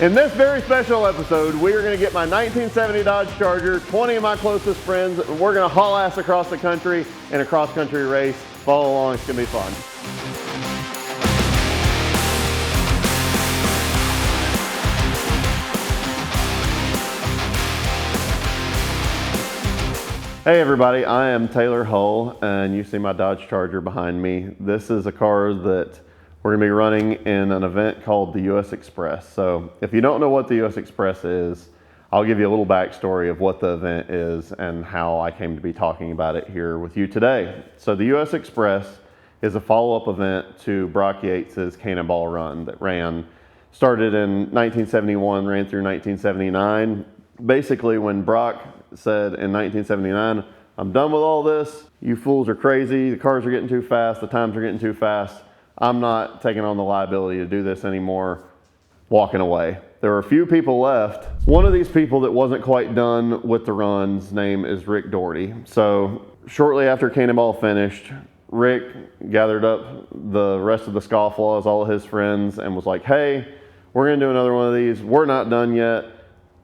In this very special episode, we are going to get my 1970 Dodge Charger, 20 of my closest friends. We're going to haul ass across the country in a cross-country race. Follow along, it's going to be fun. Hey everybody, I am Taylor Hull, and you see my Dodge Charger behind me. This is a car that we're going to be running in an event called the US Express. So if you don't know what the US Express is, I'll give you a little backstory of what the event is and how I came to be talking about it here with you today. So the US Express is a follow-up event to Brock Yates's Cannonball Run that started in 1971, ran through 1979. Basically, when Brock said in 1979, I'm done with all this, you fools are crazy, the cars are getting too fast, the times are getting too fast, I'm not taking on the liability to do this anymore, walking away. There were a few people left. One of these people that wasn't quite done with the run's name is Rick Doherty. So shortly after Cannonball finished, Rick gathered up the rest of the scofflaws, all of his friends, and was like, hey, we're gonna do another one of these. We're not done yet.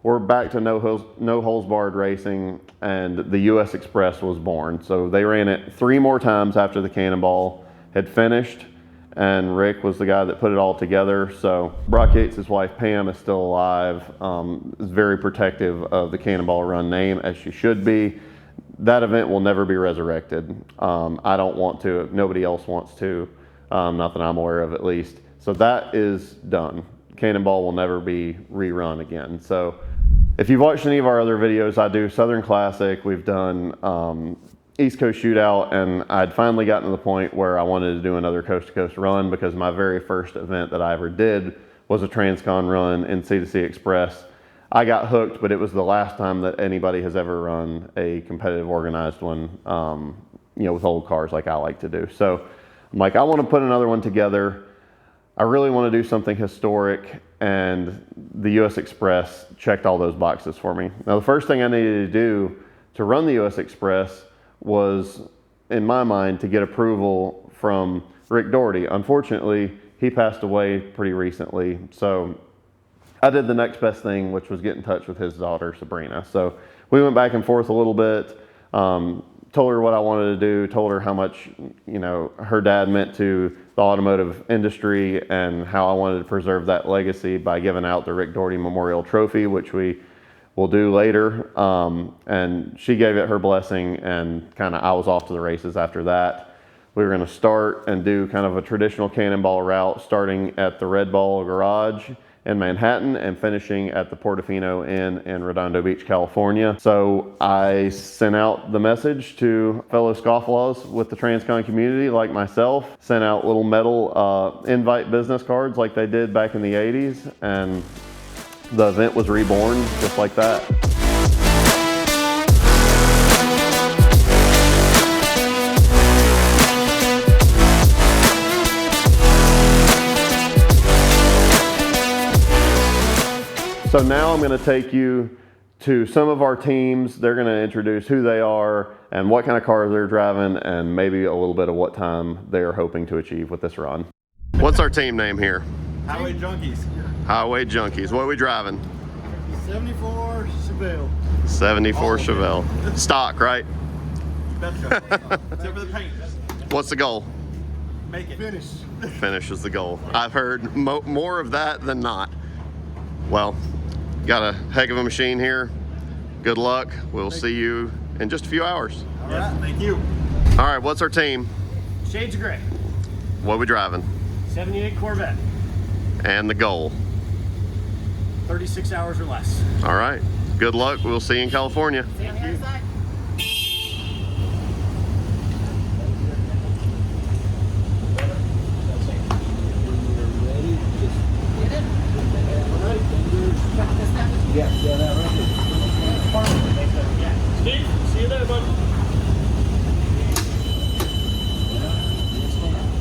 We're back to no holes barred racing, and the US Express was born. So they ran it 3 more times after the Cannonball had finished, and Rick was the guy that put it all together. So Brock Yates' wife Pam is still alive, is very protective of the Cannonball Run name, as she should be. That event will never be resurrected. I don't want to, if nobody else wants to, not that I'm aware of at least. So that is done. Cannonball will never be rerun again. So if you've watched any of our other videos, I do Southern Classic, we've done East Coast Shootout, and I'd finally gotten to the point where I wanted to do another coast-to-coast run because my very first event that I ever did was a Transcon run in C2C Express. I got hooked, but it was the last time that anybody has ever run a competitive organized one, with old cars like I like to do. So I'm like, I want to put another one together. I really want to do something historic, and the US Express checked all those boxes for me. Now, the first thing I needed to do to run the US Express was, in my mind, to get approval from Rick Doherty. Unfortunately, he passed away pretty recently, so I did the next best thing, which was get in touch with his daughter, Sabrina. So we went back and forth a little bit, told her what I wanted to do, told her how much, her dad meant to the automotive industry and how I wanted to preserve that legacy by giving out the Rick Doherty Memorial Trophy, which we will do later. And she gave it her blessing, and I was off to the races after that. We were going to start and do kind of a traditional Cannonball route, starting at the Red Ball Garage in Manhattan and finishing at the Portofino Inn in Redondo Beach, California. So I sent out the message to fellow scofflaws with the Transcon community like myself, sent out little metal invite business cards like they did back in the 80s, and the event was reborn just like that. So now I'm going to take you to some of our teams. They're going to introduce who they are and what kind of cars they're driving, and maybe a little bit of what time they're hoping to achieve with this run. What's our team name here? Highway Junkies. Highway Junkies. What are we driving? 74 Chevelle. 74 Chevelle. Stock, right? Betcha. Except for the paint. What's the goal? Make it. Finish. Finish is the goal. I've heard more of that than not. Well, got a heck of a machine here. Good luck. We'll see you in just a few hours. All right, thank you. All right, what's our team? Shades of gray. What are we driving? 78 Corvette. And the goal? 36 hours or less. All right. Good luck. We'll see you in California. See you on the other side. Yeah, that right Yeah. Steve, see you there, buddy.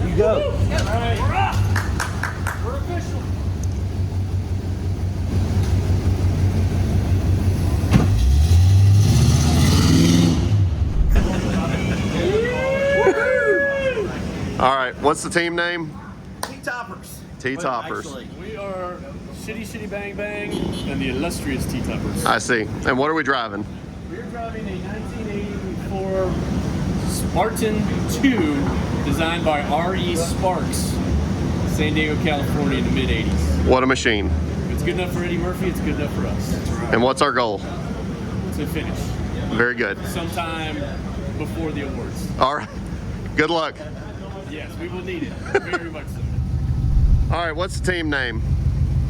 You go. All right. We're up. We're official. All right, what's the team name? T-Toppers. T-Toppers. Actually, We are Shitty Shitty Bang Bang, and the illustrious T-Tuppers. I see. And what are we driving? We're driving a 1984 Spartan 2 designed by R.E. Sparks, San Diego, California in the mid-80s. What a machine. If it's good enough for Eddie Murphy, it's good enough for us. And what's our goal? To finish Very good. sometime before the awards. All right. Good luck. Yes, we will need it. Very much so. All right, what's the team name?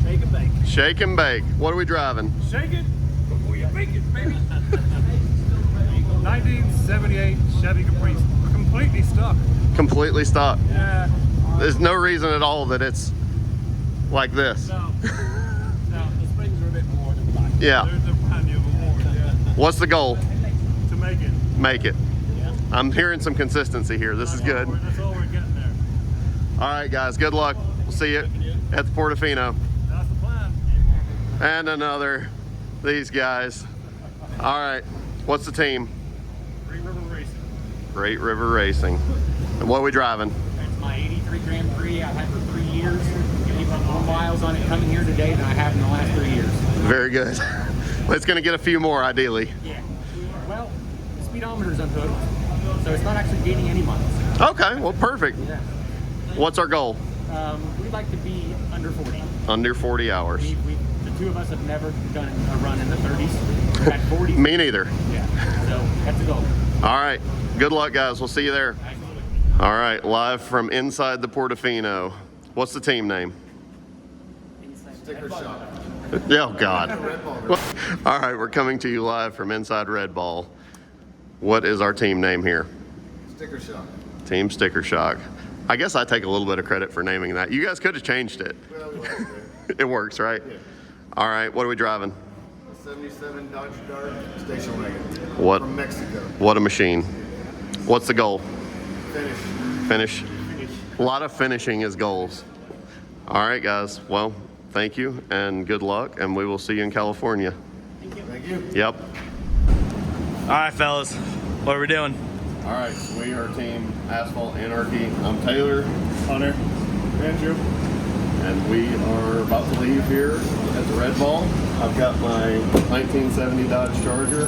Shake and bake. Shake and Bake. What are we driving? Shake it before you bake it, baby. 1978 Chevy Caprice. Completely stuck. Completely stock. Yeah. There's no reason at all that it's like this. No, the springs are a bit more than the back. Yeah. There's a brand new award. Yeah. What's the goal? To make it. Make it. I'm hearing some consistency here. This is good. That's all we're getting there. All right, guys. Good luck. We'll see you at the Portofino. That's the plan. And another. These guys. All right. What's the team? Great River Racing. Great River Racing. And what are we driving? It's my 83 Grand Prix. I've had for 3 years. Gave up more miles on it coming here today than I have in the last 3 years. Very good. Well, it's going to get a few more, ideally. Yeah. Well, the speedometer's unhooked, so it's not actually gaining any miles. Okay. Well, perfect. Yeah. What's our goal? We'd like to be under 40. Under 40 hours. The two of us have never done a run in the 30s. We've had 40s. Me neither. Yeah. So that's the goal. All right. Good luck, guys. We'll see you there. All right. Live from inside the Portofino. What's the team name? Sticker shock. Oh, God. All right. We're coming to you live from inside Red Ball. What is our team name here? Sticker shock. Team Sticker Shock. I guess I take a little bit of credit for naming that. You guys could have changed it. Well, we like it. It works, right? Yeah. All right. What are we driving? A 77 Dodge Dart station wagon. What? From Mexico. What a machine. What's the goal? Finish. Finish. A lot of finishing is goals. All right, guys. Well, thank you and good luck, and we will see you in California. Thank you. Yep. All right, fellas, what are we doing? All right, so we are Team Asphalt Anarchy. I'm Taylor, Hunter. Andrew. and we are about to leave here at the Red Ball. I've got my 1970 Dodge Charger,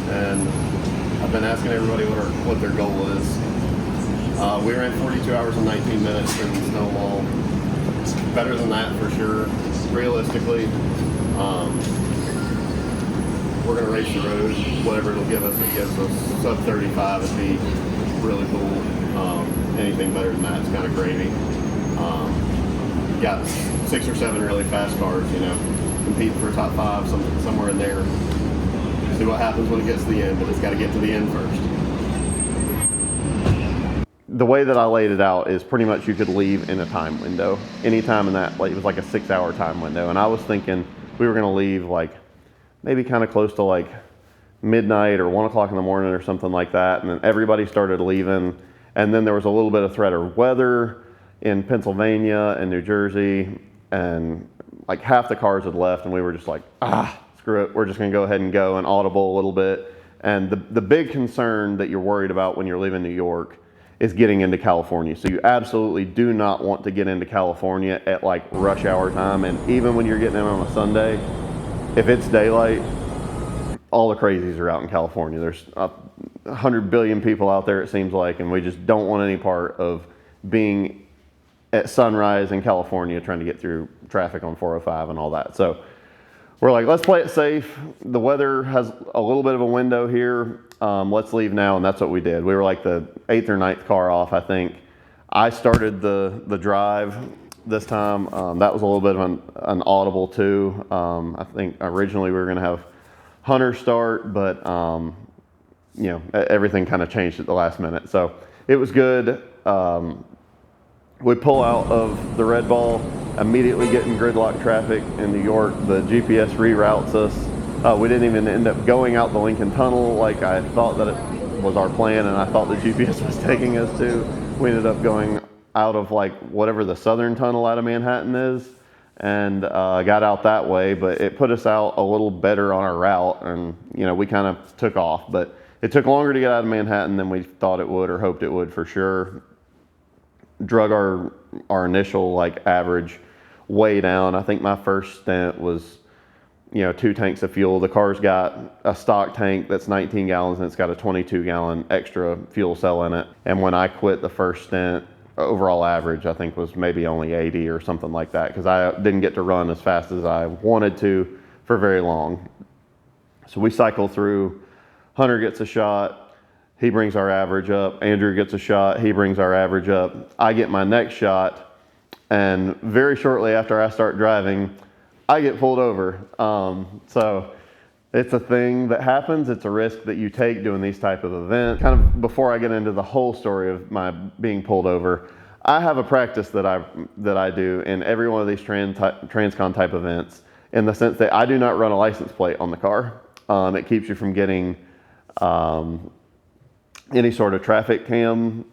and I've been asking everybody what their goal is. We ran 42 hours and 19 minutes in Snowball. Better than that for sure. Realistically, we're gonna race the road. Whatever it'll give us, it gives us sub 35 would be really cool. Anything better than that is kind of gravy. Got 6 or 7 really fast cars, competing for top 5, somewhere in there. See what happens when it gets to the end, but it's got to get to the end first. The way that I laid it out is pretty much you could leave in a time window. Anytime in that, it was like a 6-hour time window. And I was thinking we were going to leave maybe kind of close to midnight or 1 o'clock in the morning or something like that. And then everybody started leaving. And then there was a little bit of threat of weather in Pennsylvania and New Jersey. And half the cars had left, and we were just screw it. We're just going to go ahead and go and audible a little bit. And the big concern that you're worried about when you're leaving New York is getting into California. So you absolutely do not want to get into California at rush hour time. And even when you're getting in on a Sunday, if it's daylight, all the crazies are out in California. There's 100 billion people out there, it seems like, and we just don't want any part of being at sunrise in California trying to get through traffic on 405 and all that. So we're let's play it safe. The weather has a little bit of a window here. Let's leave now, and that's what we did. We were the 8th or 9th car off, I think. I started the drive this time. That was a little bit of an audible too. I think originally we were going to have Hunter start, but everything kind of changed at the last minute. So it was good. We pull out of the Red Ball, immediately getting gridlock traffic in New York. The GPS reroutes us. We didn't even end up going out the Lincoln Tunnel like I thought that it was our plan, and I thought the GPS was taking us to. We ended up going out of whatever the southern tunnel out of Manhattan is, and got out that way, but it put us out a little better on our route, and we kind of took off. But it took longer to get out of Manhattan than we thought it would or hoped it would for sure. Drug our initial average way down. I think my first stint was, 2 tanks of fuel. The car's got a stock tank that's 19 gallons and it's got a 22-gallon extra fuel cell in it. And when I quit the first stint, overall average I think was maybe only 80 or something like that, because I didn't get to run as fast as I wanted to for very long. So we cycle through. Hunter gets a shot, he brings our average up. Andrew gets a shot, he brings our average up. I get my next shot, and very shortly after I start driving, I get pulled over. So it's a thing that happens. It's a risk that you take doing these type of events. Kind of before I get into the whole story of my being pulled over, I have a practice that I do in every one of these transcon type events, in the sense that I do not run a license plate on the car. It keeps you from getting any sort of traffic cam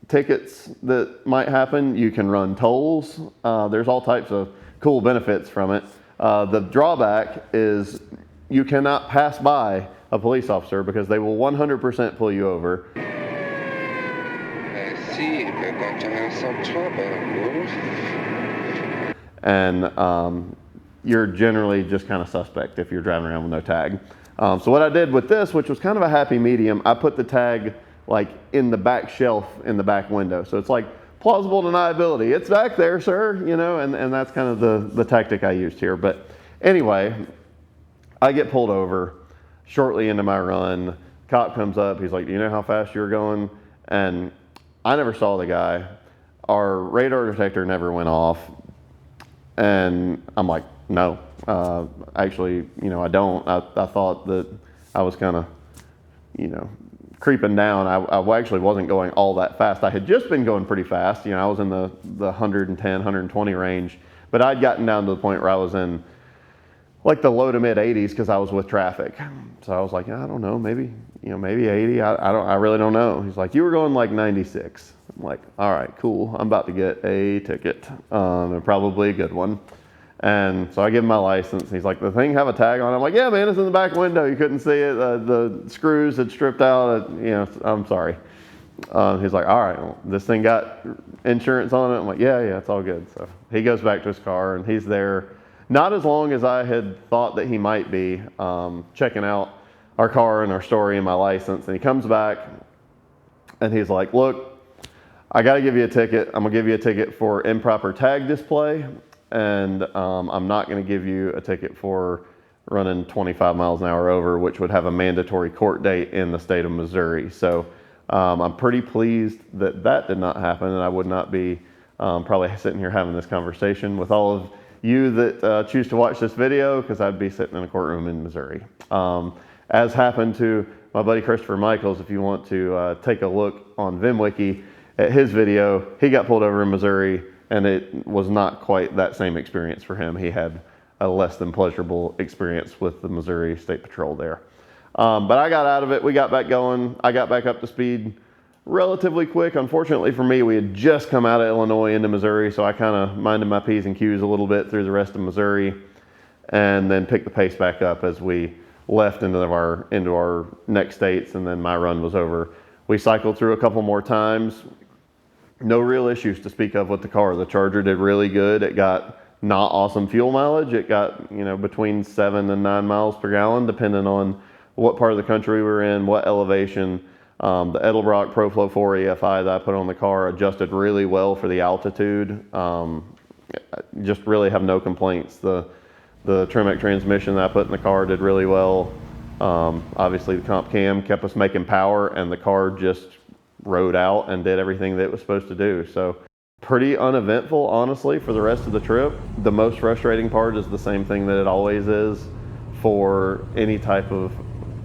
tickets that might happen. You can run tolls. There's all types of cool benefits from it. The drawback is you cannot pass by a police officer because they will 100% pull you over. I see, we're going to have some trouble. And you're generally just kind of suspect if you're driving around with no tag. So what I did with this, which was kind of a happy medium, I put the tag like in the back shelf in the back window. So it's like plausible deniability. It's back there, sir, and that's kind of the tactic I used here. But anyway, I get pulled over shortly into my run. Cop comes up, he's like, do you know how fast you're going? And I never saw the guy. Our radar detector never went off. And I'm like, no, actually, I don't. I thought that I was kind of, creeping down. I actually wasn't going all that fast. I had just been going pretty fast. I was in the 110, 120 range, but I'd gotten down to the point where I was in like the low to mid 80s because I was with traffic. So I was like, I don't know, maybe 80. I really don't know. He's like, you were going like 96. I'm like, all right, cool. I'm about to get a ticket, and probably a good one. And so I give him my license, and he's like, the thing have a tag on it? I'm like, yeah, man, it's in the back window. You couldn't see it. The screws had stripped out. I'm sorry. He's like, all right, well, this thing got insurance on it? I'm like, yeah, it's all good. So he goes back to his car, and he's there not as long as I had thought that he might be, checking out our car and our story and my license. And he comes back, and he's like, look, I got to give you a ticket. I'm going to give you a ticket for improper tag display. And I'm not going to give you a ticket for running 25 miles an hour over, which would have a mandatory court date in the state of Missouri. So I'm pretty pleased that did not happen, and I would not be probably sitting here having this conversation with all of you that choose to watch this video, because I'd be sitting in a courtroom in Missouri. As happened to my buddy Christopher Michaels, if you want to take a look on VimWiki at his video, he got pulled over in Missouri, and it was not quite that same experience for him. He had a less than pleasurable experience with the Missouri State Patrol there. But I got out of it. We got back going. I got back up to speed relatively quick. Unfortunately for me, we had just come out of Illinois into Missouri, so I kind of minded my P's and Q's a little bit through the rest of Missouri, and then picked the pace back up as we left into our next states, and then my run was over. We cycled through a couple more times. No real issues to speak of with the car. The Charger did really good. It got not awesome fuel mileage. It got, between 7 and 9 miles per gallon, depending on what part of the country we were in, what elevation. The Edelbrock ProFlow 4 EFI that I put on the car adjusted really well for the altitude. Just really have no complaints. The Tremec transmission that I put in the car did really well. Obviously the comp cam kept us making power, and the car just rode out and did everything that it was supposed to do. So pretty uneventful, honestly, for the rest of the trip. The most frustrating part is the same thing that it always is for any type of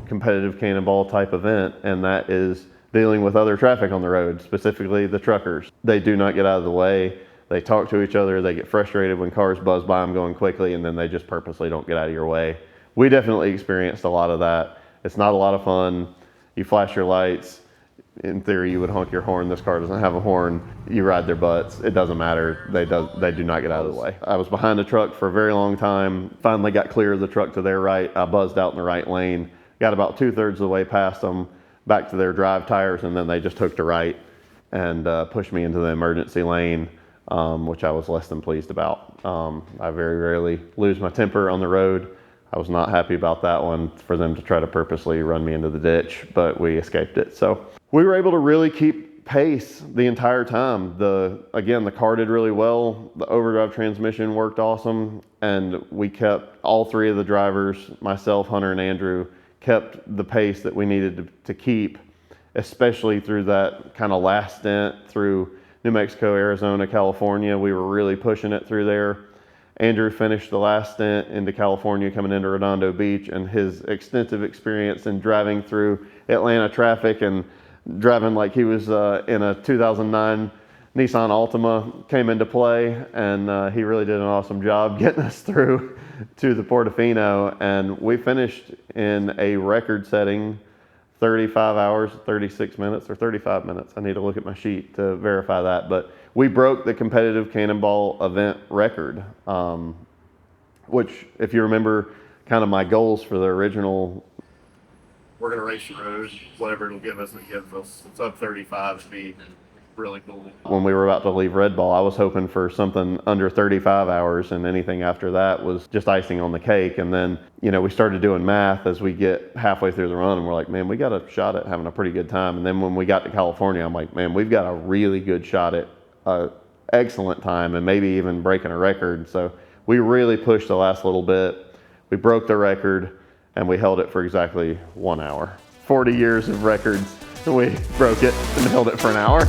competitive cannonball type event, and that is dealing with other traffic on the road, specifically the truckers. They do not get out of the way. They talk to each other. They get frustrated when cars buzz by them going quickly, and then they just purposely don't get out of your way. We definitely experienced a lot of that. It's not a lot of fun. You flash your lights. In theory, you would honk your horn. This car doesn't have a horn. You ride their butts. It doesn't matter. They do not get out of the way. I was behind a truck for a very long time. Finally got clear of the truck to their right. I buzzed out in the right lane. Got about 2/3 of the way past them, back to their drive tires, and then they just hooked a right and pushed me into the emergency lane. which I was less than pleased about. I very rarely lose my temper on the road. I was not happy about that one, for them to try to purposely run me into the ditch, but we escaped it. So we were able to really keep pace the entire time. Again, the car did really well. The overdrive transmission worked awesome, and we kept, all three of the drivers, myself, Hunter, and Andrew, kept the pace that we needed to keep, especially through that kind of last stint through New Mexico, Arizona, California. We were really pushing it through there. Andrew finished the last stint into California coming into Redondo Beach, and his extensive experience in driving through Atlanta traffic and driving like he was in a 2009 Nissan Altima came into play, and he really did an awesome job getting us through to the Portofino, and we finished in a record-setting 35 hours, 36 minutes, or 35 minutes. I need to look at my sheet to verify that, but we broke the competitive cannonball event record, which, if you remember kind of my goals for the original, we're going to race the road, whatever it'll give us, it gives us sub 35 to be really cool. When we were about to leave Red Ball, I was hoping for something under 35 hours, and anything after that was just icing on the cake. And then, you know, we started doing math as we get halfway through the run, and we're like, man, we got a shot at having a pretty good time. And then when we got to California, I'm like, man, we've got a really good shot at excellent time, and maybe even breaking a record. So we really pushed the last little bit. We broke the record, and we held it for exactly 1 hour. 40 years of records, and we broke it and held it for an hour.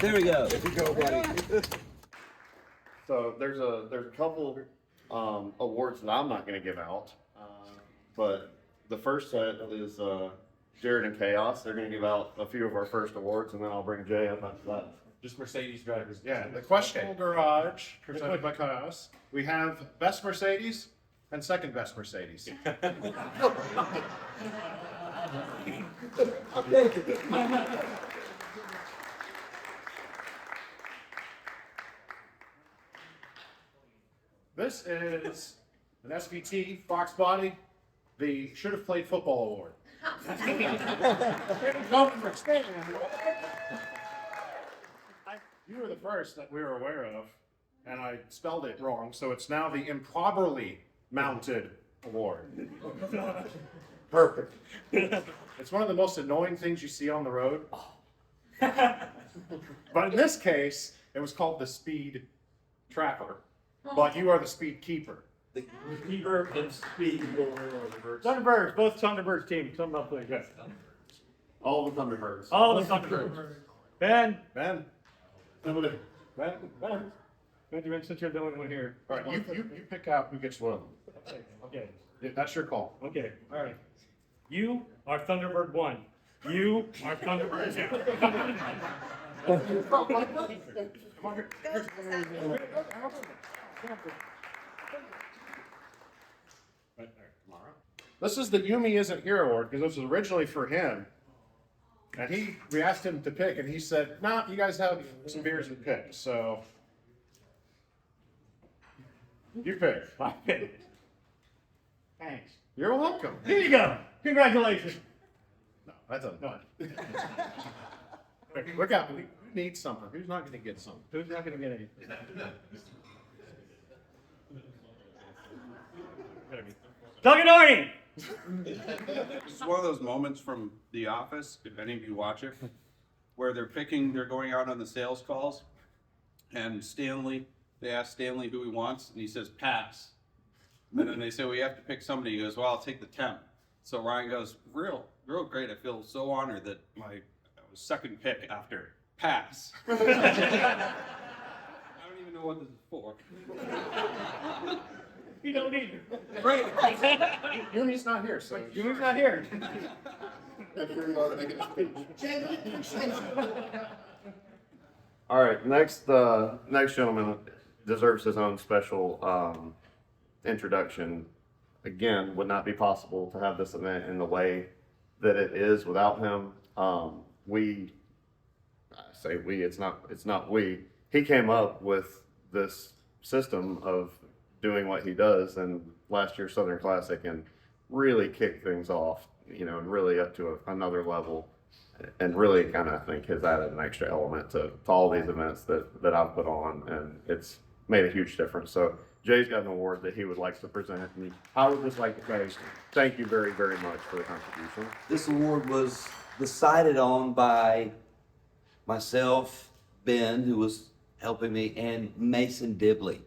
There we go. So there's a couple awards that I'm not going to give out, but the first set is Jared and Chaos. They're going to give out a few of our first awards, and then I'll bring Jay up after that. Just Mercedes drivers. Yeah, the questionable garage presented by Chaos. We have best Mercedes and second best Mercedes. This is an SVT Fox Body, the Should Have Played Football Award. You were the first that we were aware of, and I spelled it wrong, so it's now the Improperly Mounted Award. Perfect. It's one of the most annoying things you see on the road. But in this case, it was called the Speed Trapper, but you are the Speed Keeper. The keeper and speed. Thunderbirds, both Thunderbirds teams, come up there. Good. All the Thunderbirds. All the Thunderbirds. Ben. Ben. Ben. Benjamin, since you're the only one here. All right, you pick out who gets one. Okay. Yeah, that's your call. Okay. All right. You are Thunderbird 1. You are Thunderbird 2. Come on here. This is the Yumi Isn't Here Award because this was originally for him. And we asked him to pick, and he said, "Nah, you guys have some beers to pick." So you pick. I picked. Thanks. You're welcome. Here you go. Congratulations. No, that's a no. Look out! We need something. Who's not going to get something? Who's not going to get any? Doug and Arnie! This is one of those moments from The Office, if any of you watch it, where they're going out on the sales calls, and they ask Stanley who he wants, and he says, pass. And then they say, well, you have to pick somebody. He goes, well, I'll take the temp. So Ryan goes, real great. I feel so honored that I was second pick after pass. I don't even know what this is for. You don't need it. Right. Yumi's not here, so Yumi's not here. All right, next gentleman deserves his own special introduction. Again, would not be possible to have this event in the way that it is without him. I say we, it's not we. He came up with this system of doing what he does in last year's Southern Classic and really kicked things off, and really up to another level, and really kind of, I think, has added an extra element to all these events that I've put on, and it's made a huge difference. So Jay's got an award that he would like to present, and I would just like to say thank you very, very much for the contribution. This award was decided on by myself, Ben, who was helping me, and Mason Dibley.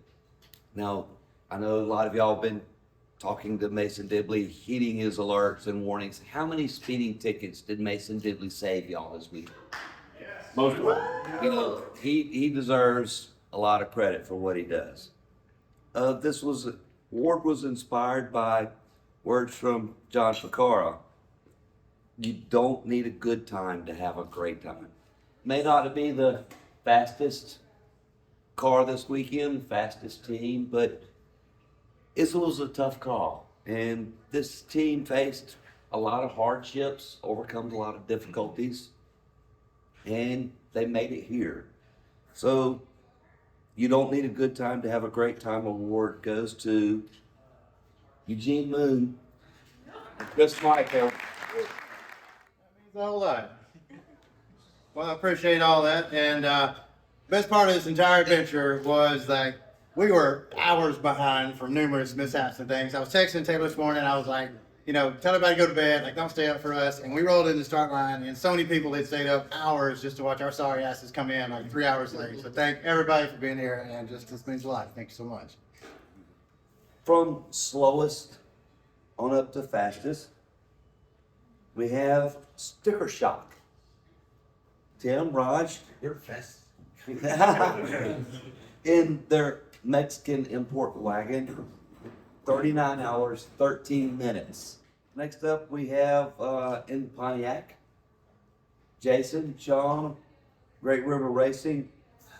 Now, I know a lot of y'all have been talking to Mason Dibley, heeding his alerts and warnings. How many speeding tickets did Mason Dibley save y'all this week? Most of it. He deserves a lot of credit for what he does. This award was inspired by words from John Ficara. You don't need a good time to have a great time. May not be the fastest car this weekend, fastest team, but it was a tough call. And this team faced a lot of hardships, overcome a lot of difficulties, and they made it here. So you don't need a good time to have a great time award goes to Eugene Moon and Chris Michael. That means a whole lot. Well, I appreciate all that. And best part of this entire adventure was that we were hours behind from numerous mishaps and things. I was texting Taylor this morning. I was like, tell everybody to go to bed. Like, don't stay up for us. And we rolled in the start line, and so many people had stayed up hours just to watch our sorry asses come in like 3 hours late. So thank everybody for being here, and this means a lot. Thank you so much. From slowest on up to fastest, we have Sticker Shock. Tim, Raj, you're fast. in their Mexican import wagon. 39 hours, 13 minutes. Next up, we have in Pontiac, Jason, Sean, Great River Racing,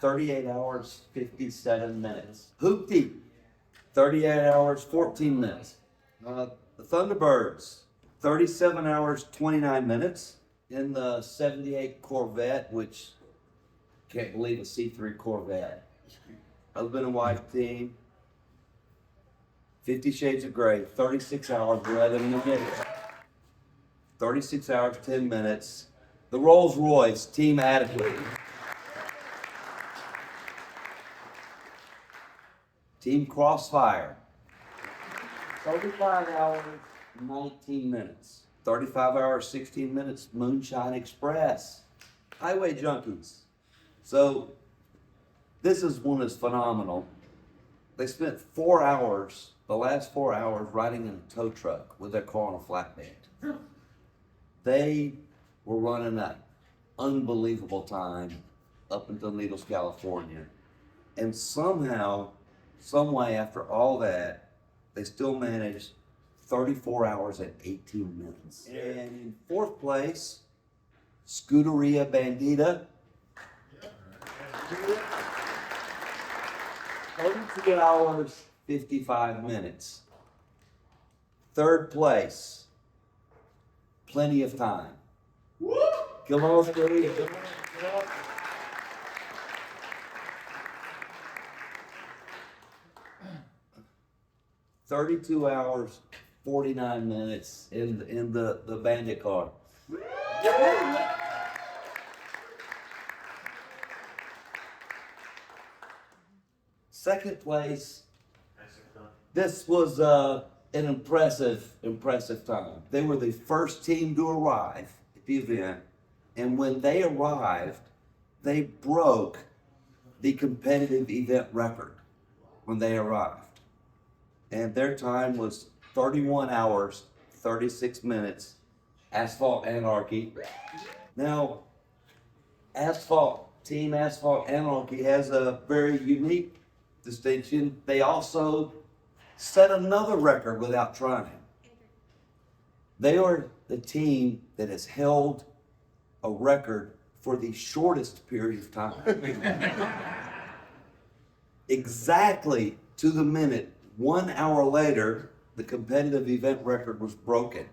38 hours, 57 minutes. Hoopty, 38 hours, 14 minutes. The Thunderbirds, 37 hours, 29 minutes in the 78 Corvette, which can't believe a C3 Corvette. Husband and wife team, 50 Shades of Grey, 36 hours, 11 minutes. 36 hours, 10 minutes. The Rolls Royce, Team Adequate. Team Crossfire, 35 hours, 19 minutes. 35 hours, 16 minutes, Moonshine Express. Highway Junkies. So, this is one that's phenomenal. They spent 4 hours, the last 4 hours, riding in a tow truck with their car on a flatbed. They were running an unbelievable time up until Needles, California. And somehow, some way after all that, they still managed 34 hours and 18 minutes. And in fourth place, Scuderia Bandita. 32 hours, 55 minutes. Third place, Plenty of Time. Come on, Scuderia. 32 hours, 49 minutes in the Bandit car. Second place, this was an impressive time. They were the first team to arrive at the event, and when they arrived, they broke the competitive event record when they arrived. And their time was 31 hours, 36 minutes, Asphalt Anarchy. Now, Team Asphalt Anarchy has a very unique distinction. They also set another record without trying. They are the team that has held a record for the shortest period of time. Exactly to the minute, 1 hour later, the competitive event record was broken.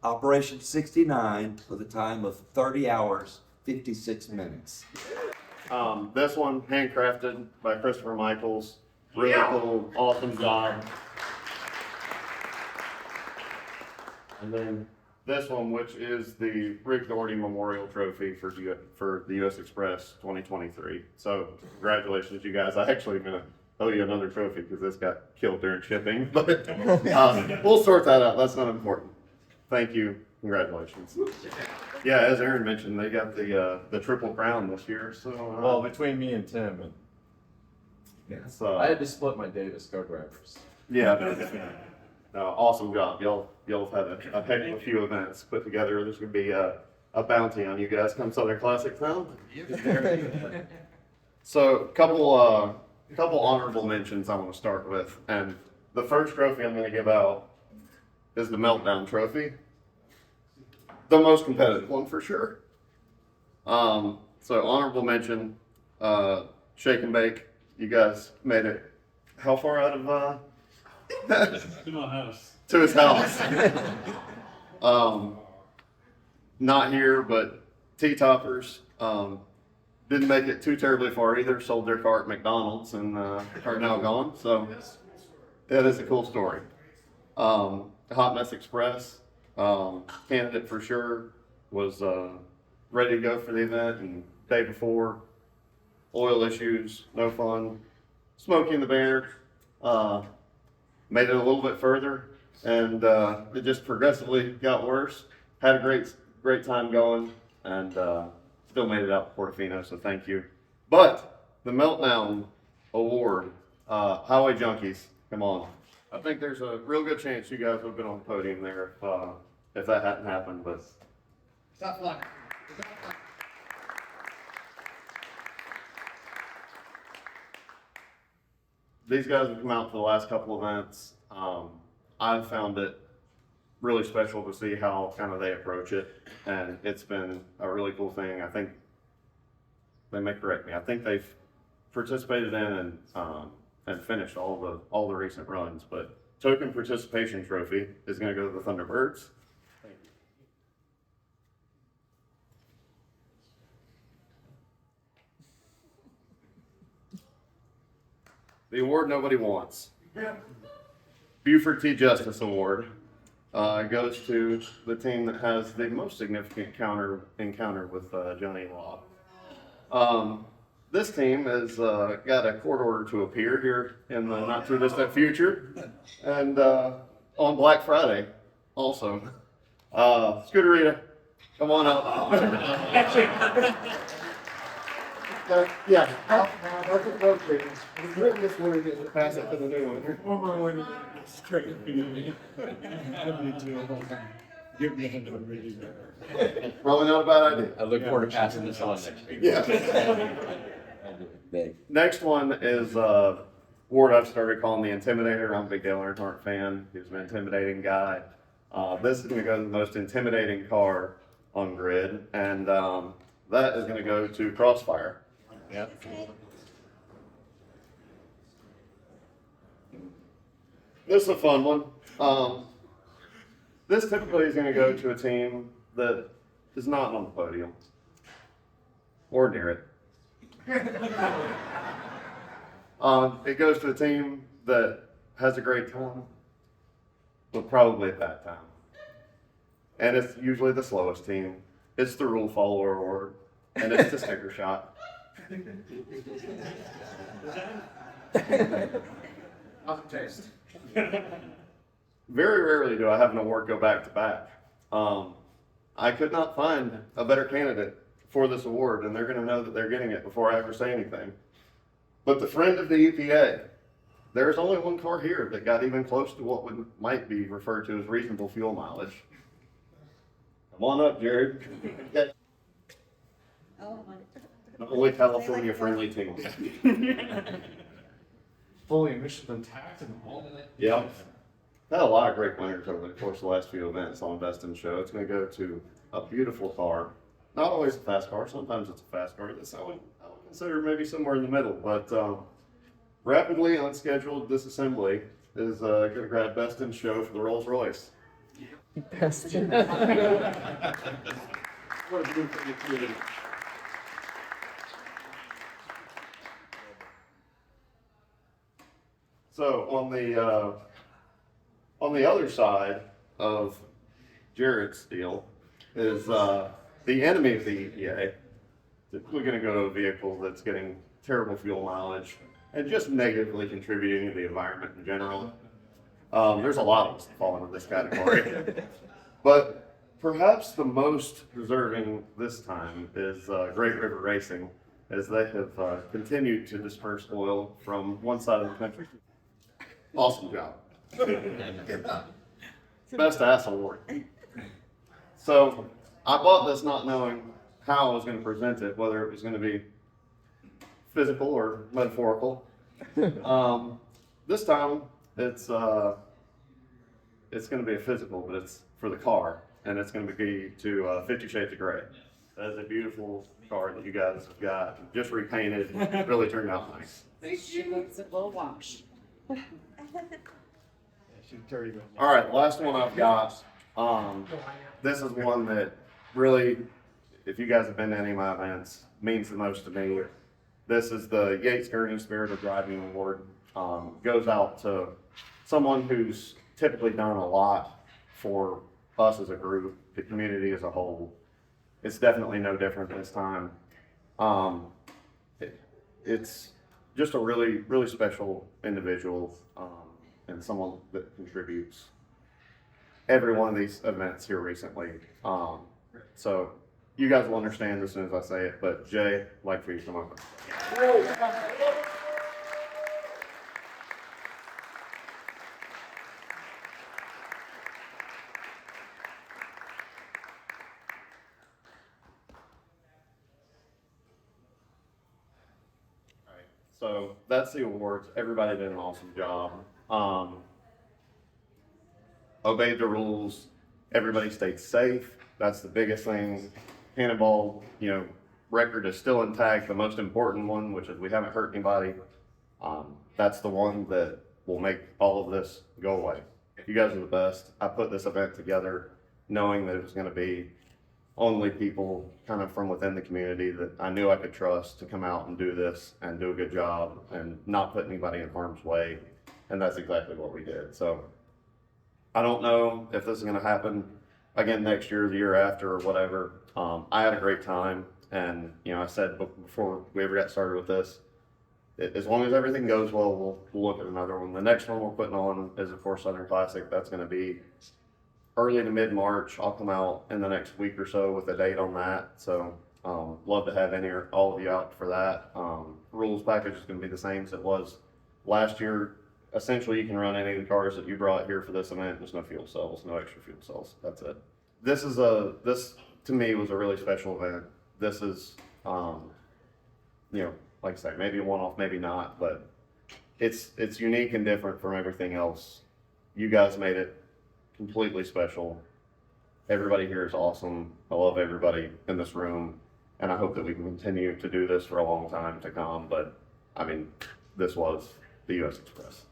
Operation 69 with a time of 30 hours, 56 minutes. This one, handcrafted by Christopher Michaels. Really cool, awesome job. And then this one, which is the Rick Doherty Memorial Trophy for the U.S. Express 2023. So congratulations, you guys. I actually am gonna owe you another trophy because this got killed during shipping, but we'll sort that out. That's not important. Thank you. Congratulations. Yeah, as Aaron mentioned, they got the Triple Crown this year. So well, between me and Tim, and so I had to split my Davis co-drivers. Yeah, no, awesome job. Y'all have had a heck of a few events put together. There's gonna be a bounty on you guys come Southern Classic time. So a couple honorable mentions I want to start with, and the first trophy I'm going to give out is the Meltdown Trophy, the most competitive one for sure. So honorable mention, Shake and Bake. You guys made it how far out of To my house. to his house? Not here, but T-Toppers. Didn't make it too terribly far either. Sold their car at McDonald's and are now gone. So that is a cool story. Hot Mess Express, candidate for sure, was ready to go for the event, and day before, oil issues, no fun. Smokey and the Bear made it a little bit further, and it just progressively got worse. Had a great time going, and still made it out to Portofino, so thank you. But the Meltdown Award, Highway Junkies, come on. I think there's a real good chance you guys would have been on the podium there if that hadn't happened, but. Tough luck. these guys have come out for the last couple events. I've found it really special to see how kind of they approach it, and it's been a really cool thing. I think they may correct me. I think they've participated in and finished all the recent runs, but token participation trophy is going to go to the Thunderbirds. The award nobody wants. Buford T. Justice Award goes to the team that has the most significant encounter with Johnny Law. This team has got a court order to appear here in the not too distant future, and on Black Friday also. Scooterita, come on up. Yeah, that's appropriate. We've written this one and get pass it to the new one. Probably not a bad idea. I look forward to passing this on next week. Yeah. Next one is award I've started calling the Intimidator. I'm a big Dale Earnhardt fan. He's an intimidating guy. This is going to go to the most intimidating car on grid, and that is going to go to Crossfire. Yeah. This is a fun one. This typically is going to go to a team that is not on the podium or near it. It goes to a team that has a great time, but probably at that time. And it's usually the slowest team. It's the rule follower award, and it's the sticker shot. Awesome taste. Very rarely do I have an award go back to back. I could not find a better candidate for this award, and they're going to know that they're getting it before I ever say anything. But the friend of the EPA, there's only one car here that got even close to what might be referred to as reasonable fuel mileage. Come on up, Jared. The only California-friendly team. Fully emissions intact and all. Yeah. Had a lot of great winners over the course of the last few events on Best in Show. It's going to go to a beautiful car. Not always a fast car. Sometimes it's a fast car. This I would consider maybe somewhere in the middle. But rapidly unscheduled disassembly is going to grab Best in Show for the Rolls Royce. Best. What a beautiful community. So on the other side of Jared's deal is the enemy of the EPA. We're going to go to a vehicle that's getting terrible fuel mileage and just negatively contributing to the environment in general. There's a lot of us that fall into this category. But perhaps the most deserving this time is Great River Racing, as they have continued to disperse oil from one side of the country. Awesome job. Best ass award. So I bought this not knowing how I was going to present it, whether it was going to be physical or metaphorical. This time it's going to be a physical, but it's for the car, and it's going to be to 50 Shades of Grey. That is a beautiful car that you guys have got, just repainted, really turned out nice. She looks a little wash. All right, last one I've got. This is one that really, if you guys have been to any of my events, means the most to me. This is the Yates Gurney Spirit of Driving Award. Goes out to someone who's typically done a lot for us as a group, the community as a whole. It's definitely no different this time. It's just a really, really special individual, and someone that contributes every one of these events here recently. So you guys will understand as soon as I say it, but Jay, I'd like for you to come up. So that's the awards. Everybody did an awesome job. Obeyed the rules. Everybody stayed safe. That's the biggest thing. Cannonball, record is still intact. The most important one, which is we haven't hurt anybody. That's the one that will make all of this go away. You guys are the best. I put this event together knowing that it was going to be only people kind of from within the community that I knew I could trust to come out and do this and do a good job and not put anybody in harm's way. And that's exactly what we did. So I don't know if this is going to happen again next year, the year after, or whatever. I had a great time. And, I said before we ever got started with this, as long as everything goes well, we'll look at another one. The next one we're putting on is, of course, Southern Classic. That's going to be early to mid-March. I'll come out in the next week or so with a date on that. So love to have any or all of you out for that. Rules package is going to be the same as it was last year. Essentially, you can run any of the cars that you brought here for this event. There's no fuel cells, no extra fuel cells. That's it. This to me was a really special event. This is, like I say, maybe a one-off, maybe not, but it's unique and different from everything else. You guys made it completely special. Everybody here is awesome. I love everybody in this room, and I hope that we can continue to do this for a long time to come. But I mean, this was the U.S. Express.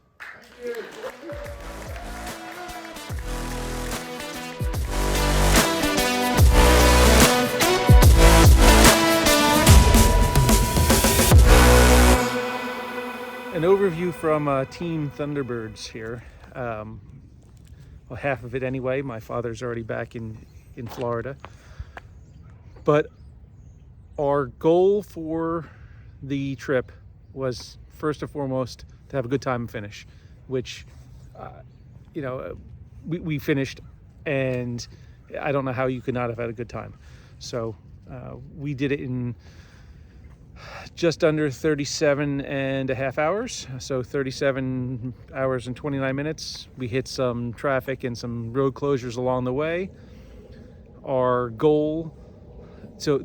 An overview from Team Thunderbirds here. Well, half of it anyway. My father's already back in Florida. But our goal for the trip was first and foremost to have a good time and finish, which, we finished, and I don't know how you could not have had a good time. So we did it in just under 37 and a half hours. So 37 hours and 29 minutes. We hit some traffic and some road closures along the way. Our goal, so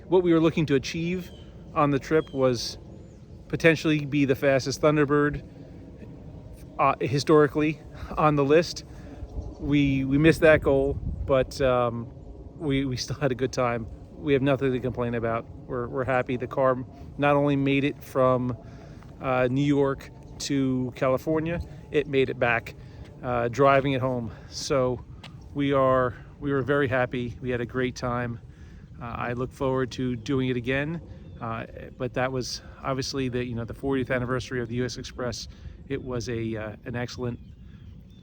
what we were looking to achieve on the trip was potentially be the fastest Thunderbird historically on the list. We missed that goal, but we still had a good time. We have nothing to complain about. We're happy. The car not only made it from New York to California, it made it back, driving it home. So we were very happy. We had a great time. I look forward to doing it again. But that was obviously the 40th anniversary of the U.S. Express. It was an excellent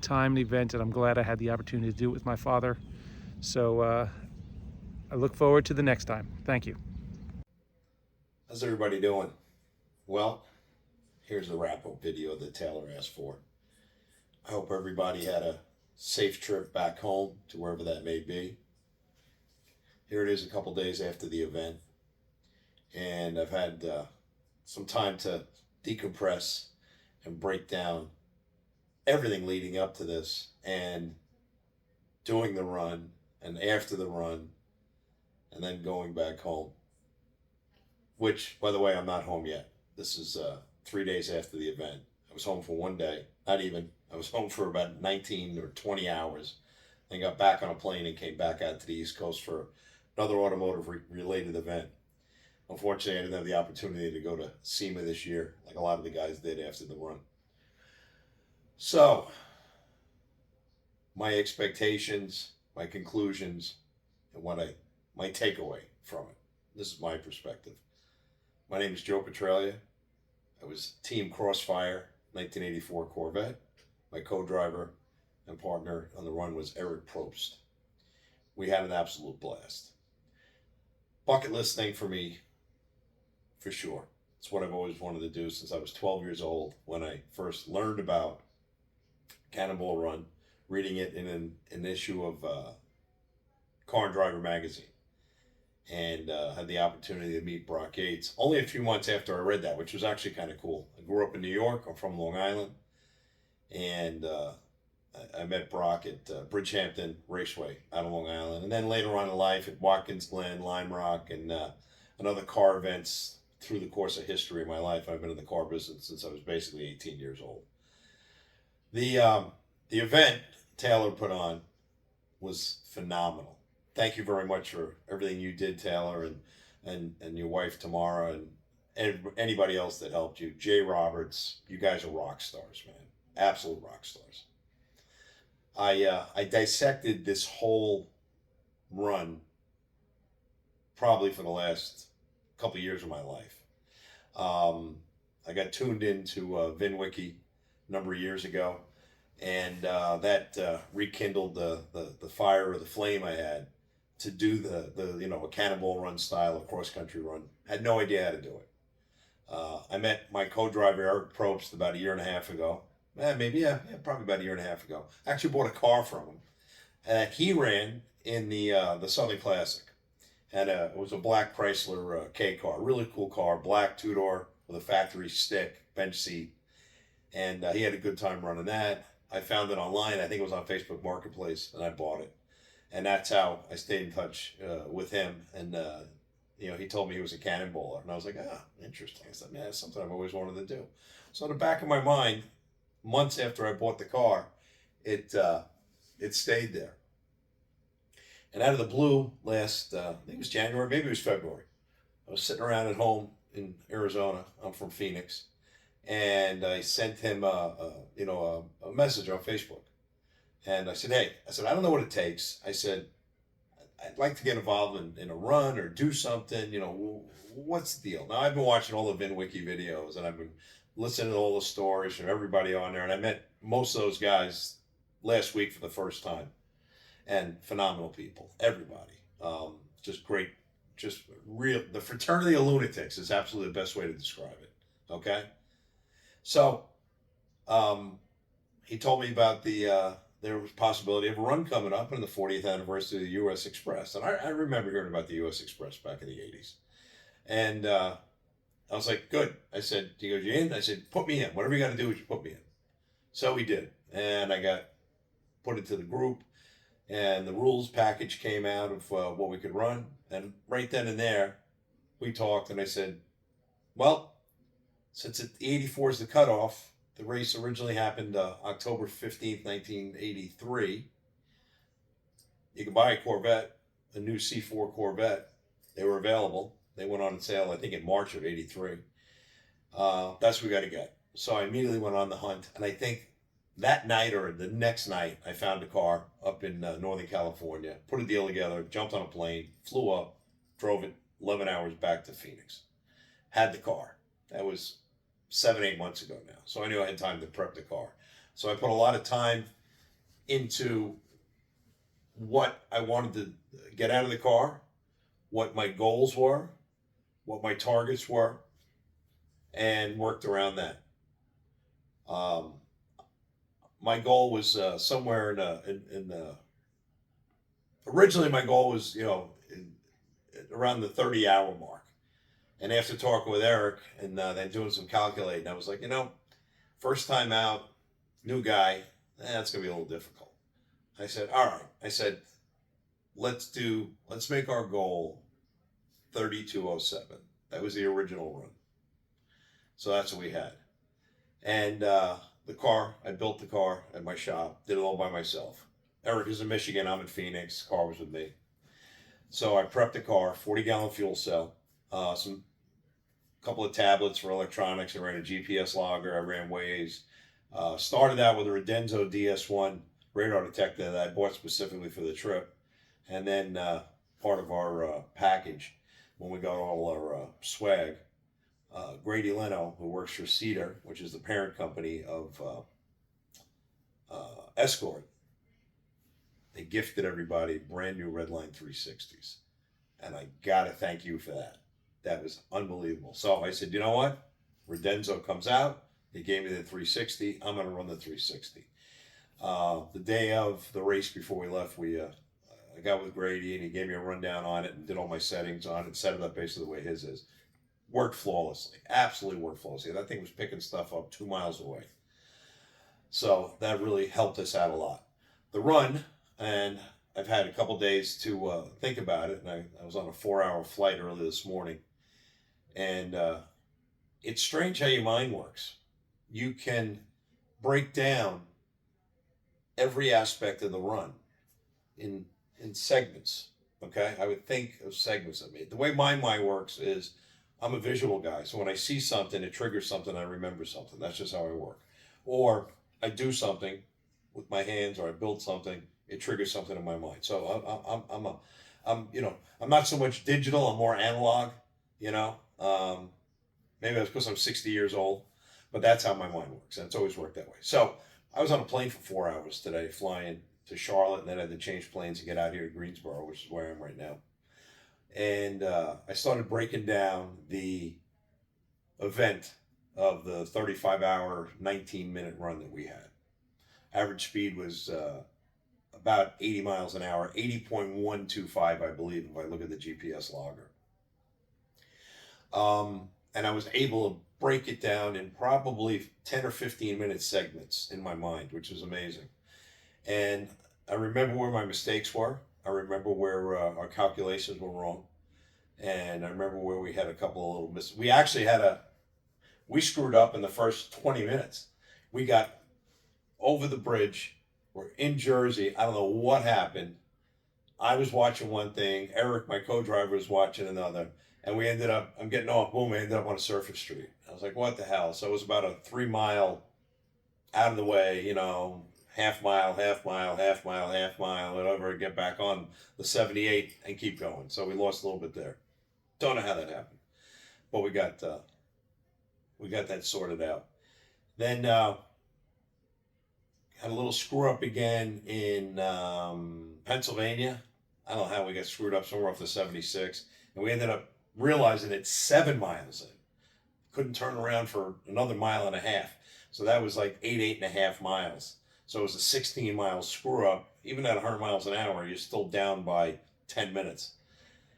timed event, and I'm glad I had the opportunity to do it with my father. So I look forward to the next time. Thank you. How's everybody doing? Well, here's the wrap-up video that Taylor asked for. I hope everybody had a safe trip back home to wherever that may be. Here it is a couple days after the event, and I've had some time to decompress and break down everything leading up to this and doing the run and after the run and then going back home, which, by the way, I'm not home yet. This is 3 days after the event. I was home for one day, not even. I was home for about 19 or 20 hours, then got back on a plane and came back out to the East Coast for another automotive related event. Unfortunately, I didn't have the opportunity to go to SEMA this year, like a lot of the guys did after the run. So, my expectations, my conclusions, and my takeaway from it. This is my perspective. My name is Joe Petralia. I was Team Crossfire 1984 Corvette. My co-driver and partner on the run was Eric Probst. We had an absolute blast. Bucket list thing for me, for sure. It's what I've always wanted to do since I was 12 years old when I first learned about Cannonball Run, reading it in an issue of Car and Driver magazine. And had the opportunity to meet Brock Yates only a few months after I read that, which was actually kind of cool. I grew up in New York. I'm from Long Island. And I met Brock at Bridgehampton Raceway out of Long Island. And then later on in life at Watkins Glen, Lime Rock, and other car events through the course of history of my life. I've been in the car business since I was basically 18 years old. The event Taylor put on was phenomenal. Thank you very much for everything you did, Taylor, and your wife Tamara, and anybody else that helped you. Jay Roberts, you guys are rock stars, man. Absolute rock stars. I dissected this whole run probably for the last couple of years of my life. I got tuned into VinWiki a number of years ago, and that rekindled the fire or the flame I had to do the a cannonball run style, a cross country run. Had no idea how to do it. I met my co-driver Eric Probst about a year and a half ago. Probably about a year and a half ago. I actually bought a car from him. He ran in the Southern Classic, and it was a black Chrysler K car, really cool car, black two-door with a factory stick, bench seat, and he had a good time running that. I found it online. I think it was on Facebook Marketplace, and I bought it, and that's how I stayed in touch with him. And he told me he was a cannonballer, and I was like, interesting. I said, man, that's something I've always wanted to do. So in the back of my mind, months after I bought the car, it stayed there. And out of the blue, last I think it was January, maybe it was February, I was sitting around at home in Arizona. I'm from Phoenix, and I sent him a message on Facebook, and I said, hey, I don't know what it takes. I said, I'd like to get involved in a run or do something. What's the deal? Now, I've been watching all the VinWiki videos, and I've been listening to all the stories from everybody on there, and I met most of those guys last week for the first time, and phenomenal people, everybody. Just great, just real. The fraternity of lunatics is absolutely the best way to describe it. Okay, so he told me about there was a possibility of a run coming up in the 40th anniversary of the U.S. Express. And I remember hearing about the U.S. Express back in the 80s. And I was like, good. I said, he goes, you in? I said, put me in. Whatever you got to do is you put me in. So we did. And I got put into the group. And the rules package came out of what we could run. And right then and there, we talked. And I said, well, since 84 is the cutoff, the race originally happened October 15th, 1983. You could buy a Corvette, a new C4 Corvette. They were available. They went on sale, I think, in March of 83. That's what we got to get. So I immediately went on the hunt. And I think that night or the next night, I found a car up in Northern California, put a deal together, jumped on a plane, flew up, drove it 11 hours back to Phoenix. Had the car. That was 7-8 months ago now. So I knew I had time to prep the car. So I put a lot of time into what I wanted to get out of the car, what my goals were, what my targets were, and worked around that. My goal was somewhere originally my goal was, around the 30-hour mark. And after talking with Eric and then doing some calculating, I was like, first time out, new guy, that's going to be a little difficult. I said, all right. I said, let's make our goal 32:07. That was the original run. So that's what we had. And the car, I built the car at my shop, did it all by myself. Eric is in Michigan, I'm in Phoenix, car was with me. So I prepped the car, 40-gallon fuel cell, some couple of tablets for electronics. I ran a GPS logger. I ran Waze. Started out with a Redenzo DS1 radar detector that I bought specifically for the trip. And then part of our package, when we got all our swag, Grady Leno, who works for Cedar, which is the parent company of Escort, they gifted everybody brand new Redline 360s. And I got to thank you for that. That was unbelievable. So I said, you know what? Redenzo comes out. He gave me the 360. I'm going to run the 360. The day of the race before we left, I got with Grady and he gave me a rundown on it and did all my settings on it, set it up basically the way his is. Worked flawlessly. Absolutely worked flawlessly. That thing was picking stuff up 2 miles away. So that really helped us out a lot. The run, and I've had a couple days to think about it, and I was on a 4-hour flight early this morning. And it's strange how your mind works. You can break down every aspect of the run in segments. Okay, I would think of segments of me. The way my mind works is I'm a visual guy, so when I see something, it triggers something. I remember something. That's just how I work. Or I do something with my hands, or I build something. It triggers something in my mind. So I'm not so much digital. I'm more analog. You know, maybe that's because I'm 60 years old, but that's how my mind works, and it's always worked that way. So I was on a plane for 4 hours today, flying to Charlotte, and then I had to change planes and get out here to Greensboro, which is where I am right now. And I started breaking down the event of the 35-hour, 19-minute run that we had. Average speed was about 80 miles an hour, 80.125, I believe, if I look at the GPS logger. And I was able to break it down in probably 10 or 15-minute segments in my mind, which was amazing. And I remember where my mistakes were. I remember where our calculations were wrong. And I remember where we had a couple of little mistakes. We actually we screwed up in the first 20 minutes. We got over the bridge. We're in Jersey. I don't know what happened. I was watching one thing. Eric, my co-driver, was watching another. And we ended up, I'm getting off, boom, we ended up on a surface street. I was like, what the hell? So it was about a 3 mile out of the way, half mile, half mile, half mile, half mile, whatever, get back on the 78 and keep going. So we lost a little bit there. Don't know how that happened, but we got that sorted out. Then had a little screw up again in Pennsylvania. I don't know how we got screwed up somewhere off the 76, and we ended up realizing it's 7 miles in. Couldn't turn around for another mile and a half. So that was like 8.5 miles. So it was a 16-mile screw up. Even at 100 miles an hour, you're still down by 10 minutes.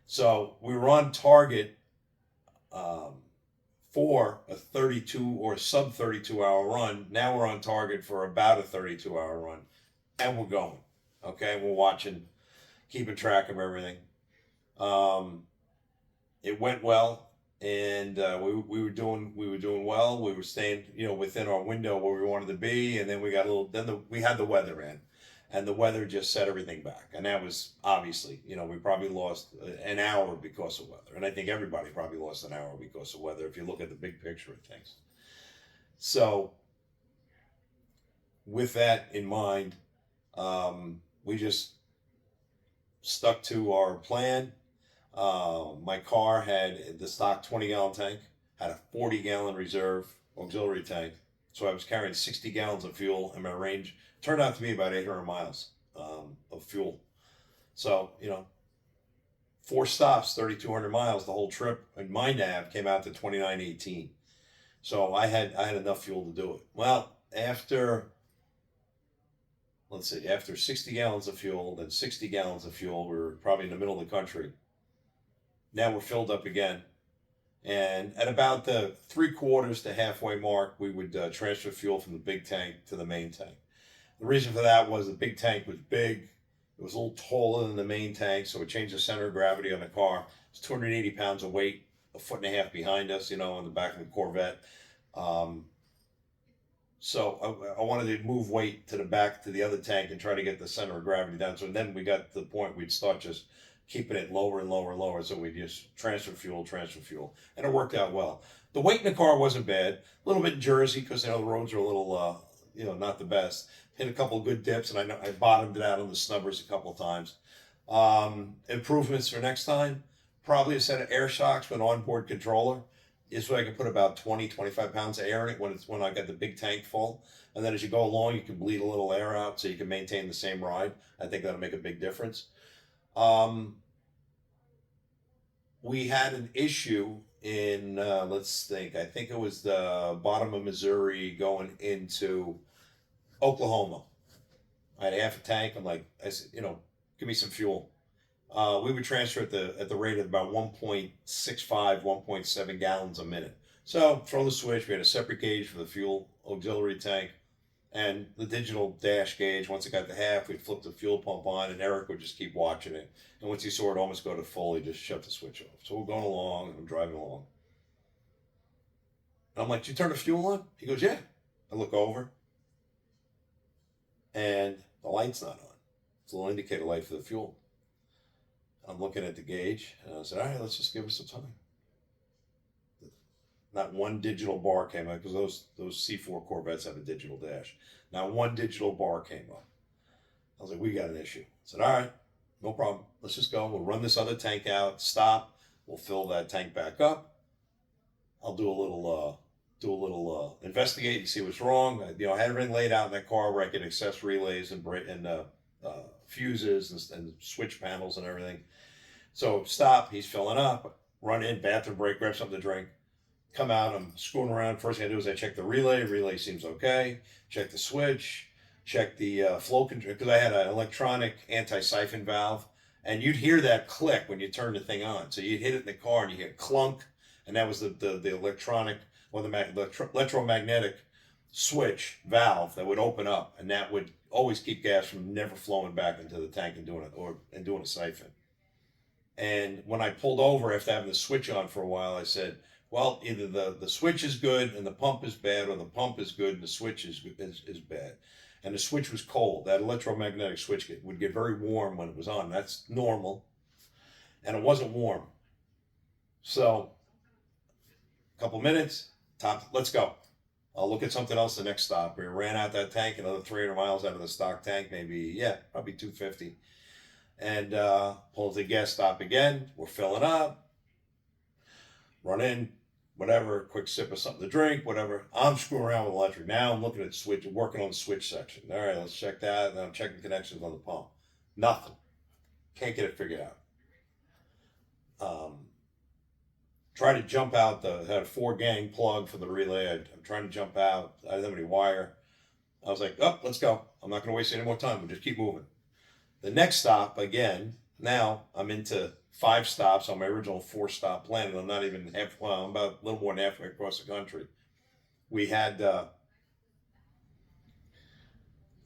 So we were on target for a 32 or sub 32-hour run. Now we're on target for about a 32-hour run. And we're going. Okay, we're watching, keeping track of everything. It went well. And we were doing well. We were staying, within our window where we wanted to be. And then we got we had the weather in, and the weather just set everything back. And that was obviously, we probably lost an hour because of weather. And I think everybody probably lost an hour because of weather if you look at the big picture of things. So with that in mind, we just stuck to our plan. My car had the stock 20-gallon tank, had a 40-gallon reserve auxiliary tank. So I was carrying 60 gallons of fuel, and my range turned out to be about 800 miles of fuel. So, 4 stops, 3,200 miles, the whole trip, and my nav came out to 2918. So I had enough fuel to do it. Well, after 60 gallons of fuel, then 60 gallons of fuel, we were probably in the middle of the country. Now we're filled up again. And at about the 3/4 to halfway mark, we would transfer fuel from the big tank to the main tank. The reason for that was the big tank was big. It was a little taller than the main tank, so it changed the center of gravity on the car. It's 280 pounds of weight, 1.5 feet behind us, on the back of the Corvette. So I wanted to move weight to the back to the other tank and try to get the center of gravity down. So then we got to the point we'd start just keeping it lower and lower and lower. So we just transfer fuel. And it worked out well. The weight in the car wasn't bad. A little bit in Jersey because, the roads are a little, not the best. Hit a couple of good dips, and I know I bottomed it out on the snubbers a couple of times. Improvements for next time, probably a set of air shocks with an onboard controller. Is so I can put about 20, 25 pounds of air in it when I got the big tank full. And then as you go along, you can bleed a little air out so you can maintain the same ride. I think that'll make a big difference. We had an issue in, let's think, I think it was the bottom of Missouri going into Oklahoma. I had half a tank. I said, give me some fuel. We would transfer at the rate of about 1.65, 1.7 gallons a minute. So throw the switch. We had a separate gauge for the fuel auxiliary tank and the digital dash gauge. Once it got to half, we'd flip the fuel pump on, and Eric would just keep watching it. And once he saw it almost go to full, he just shut the switch off. So we're going along, and I'm driving along. And I'm like, did you turn the fuel on? He goes, yeah. I look over, and the light's not on. It's a little indicator light for the fuel. I'm looking at the gauge, and I said, all right, let's just give it some time. Not one digital bar came up, because those C4 Corvettes have a digital dash. Not one digital bar came up. I was like, we got an issue. I said, all right, no problem. Let's just go. We'll run this other tank out, stop. We'll fill that tank back up. I'll do a little investigate and see what's wrong. I had everything laid out in that car where I could access relays and fuses and switch panels and everything. So stop. He's filling up. Run in, bathroom break, grab something to drink. Come out. I'm screwing around. First thing I do is I check the relay. Relay seems okay. Check the switch. Check the flow control, because I had an electronic anti-siphon valve, and you'd hear that click when you turn the thing on. So you'd hit it in the car and you hear clunk, and that was the electronic or the electromagnetic switch valve that would open up, and that would always keep gas from never flowing back into the tank and doing a siphon. And when I pulled over after having the switch on for a while, I said, well, either the switch is good and the pump is bad, or the pump is good and the switch is bad. And the switch was cold. That electromagnetic switch would get very warm when it was on. That's normal. And it wasn't warm. So, a couple minutes, let's go. I'll look at something else the next stop. We ran out that tank, another 300 miles out of the stock tank, probably 250. And pull the gas stop again. We're filling up. Run in, whatever, quick sip of something to drink, whatever. I'm screwing around with electric. Now I'm looking at switch, working on the switch section. All right, let's check that. And then I'm checking connections on the pump. Nothing. Can't get it figured out. Try to jump out. Had a 4-gang plug for the relay. I'm trying to jump out. I didn't have any wire. I was like, let's go. I'm not going to waste any more time. We'll just keep moving. The next stop, again, now I'm into 5 stops on my original 4-stop plan, and I'm not even I'm about a little more than halfway across the country. We had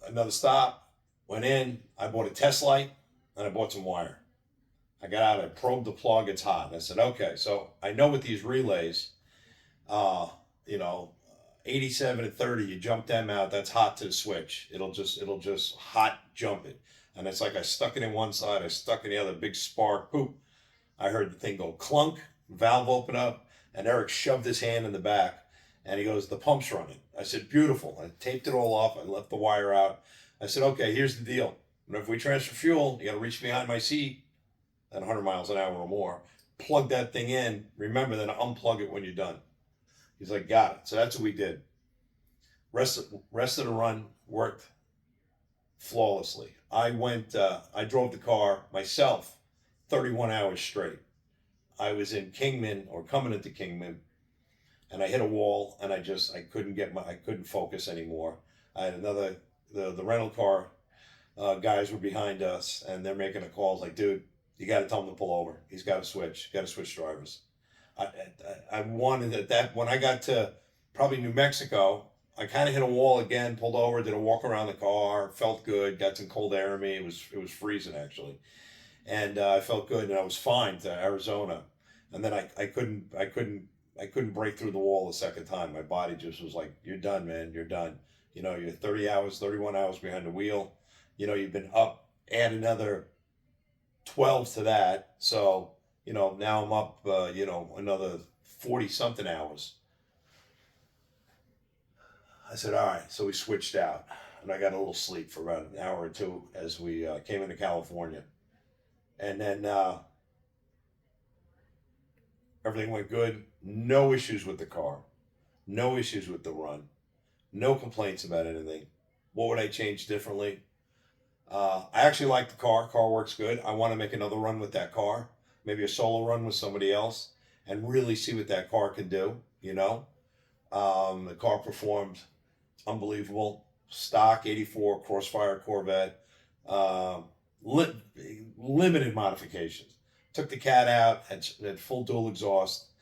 another stop, went in, I bought a test light, and I bought some wire. I got out, I probed the plug, it's hot. I said, okay, so I know with these relays, 87 and 30, you jump them out, that's hot to the switch. It'll just hot jump it. And it's like I stuck it in one side, I stuck in the other, big spark, poop. I heard the thing go clunk, valve open up, and Eric shoved his hand in the back, and he goes, the pump's running. I said, beautiful. I taped it all off, I left the wire out. I said, okay, here's the deal. If we transfer fuel, you gotta reach behind my seat at 100 miles an hour or more, plug that thing in, remember then unplug it when you're done. He's like, got it. So that's what we did. Rest of the run worked flawlessly. I drove the car myself 31 hours straight. I was in Kingman, or coming into Kingman, and I hit a wall, and I couldn't focus anymore. I had the rental car guys were behind us, and they're making a call. I was like, dude, you got to tell him to pull over. He's got to switch. Got to switch drivers. I wanted that when I got to probably New Mexico, I kind of hit a wall again, pulled over, did a walk around the car, felt good, got some cold air in me. It was freezing actually, and I felt good, and I was fine to Arizona. And then I couldn't break through the wall a second time. My body just was like, you're done, man, you're done. You're 31 hours behind the wheel. You've been up, add another 12 to that. So, now I'm up, another 40 something hours. I said, all right. So we switched out, and I got a little sleep for about an hour or two as we came into California. And then everything went good. No issues with the car. No issues with the run. No complaints about anything. What would I change differently? I actually like the car. Car works good. I want to make another run with that car. Maybe a solo run with somebody else and really see what that car can do, The car performed unbelievable. Stock 84 Crossfire Corvette. Limited modifications. Took the cat out, had full dual exhaust,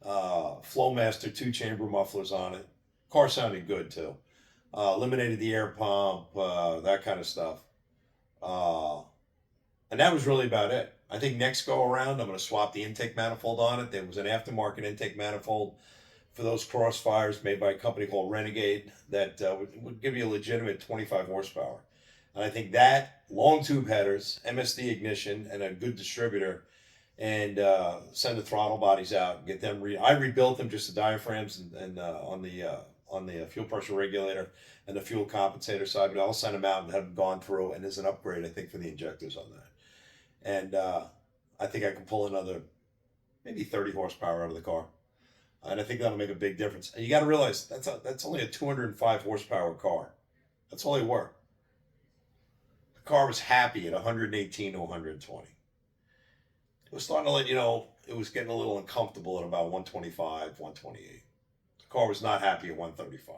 Flowmaster 2-chamber mufflers on it. Car sounded good too. Eliminated the air pump, that kind of stuff. And that was really about it. I think next go around, I'm going to swap the intake manifold on it. There was an aftermarket intake manifold for those crossfires made by a company called Renegade that would give you a legitimate 25 horsepower. And I think that long tube headers, MSD ignition, and a good distributor, and send the throttle bodies out and get them. I rebuilt them, just the diaphragms and on the fuel pressure regulator and the fuel compensator side, but I'll send them out and have them gone through. And there's an upgrade, I think, for the injectors on that. And I think I can pull another maybe 30 horsepower out of the car. And I think that'll make a big difference. And you got to realize that's only a 205 horsepower car. That's all they were. The car was happy at 118 to 120. It was starting to let you know it was getting a little uncomfortable at about 125, 128. The car was not happy at 135.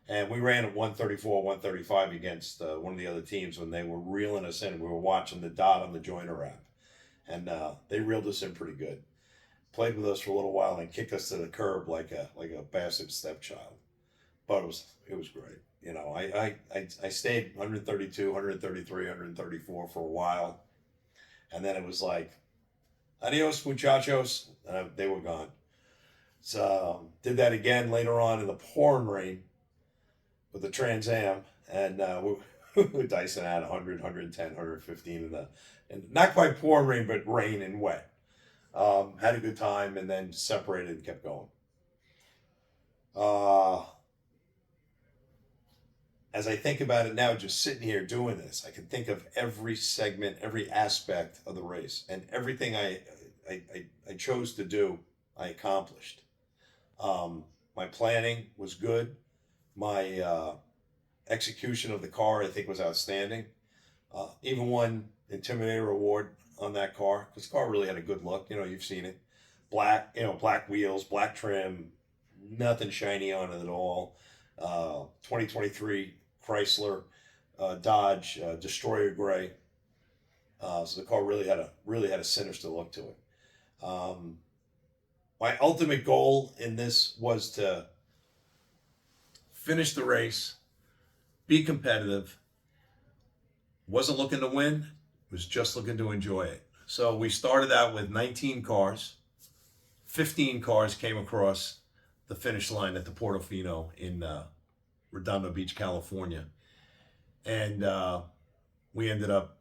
And we ran at 134, 135 against one of the other teams when they were reeling us in. We were watching the dot on the joiner app. And they reeled us in pretty good. Played with us for a little while and kicked us to the curb like a bastard stepchild. But it was great. You know, I stayed 132, 133, 134 for a while. And then it was like, adios, muchachos. They were gone. So did that again later on in the pouring rain with the Trans Am. And we were dicing at 100, 110, 115 and not quite pouring rain, but rain and wet. Had a good time and then separated and kept going. As I think about it now, just sitting here doing this, I can think of every segment, every aspect of the race, and everything I chose to do, I accomplished. My planning was good. My execution of the car, I think, was outstanding. Even won Intimidator Award on that car, because the car really had a good look. You know, you've seen it. Black, black wheels, black trim, nothing shiny on it at all. 2023 Chrysler, Dodge, Destroyer Gray. So the car really had a sinister look to it. My ultimate goal in this was to finish the race, be competitive. Wasn't looking to win, was just looking to enjoy it. So we started out with 19 cars. 15 cars came across the finish line at the Portofino in Redondo Beach, California. And we ended up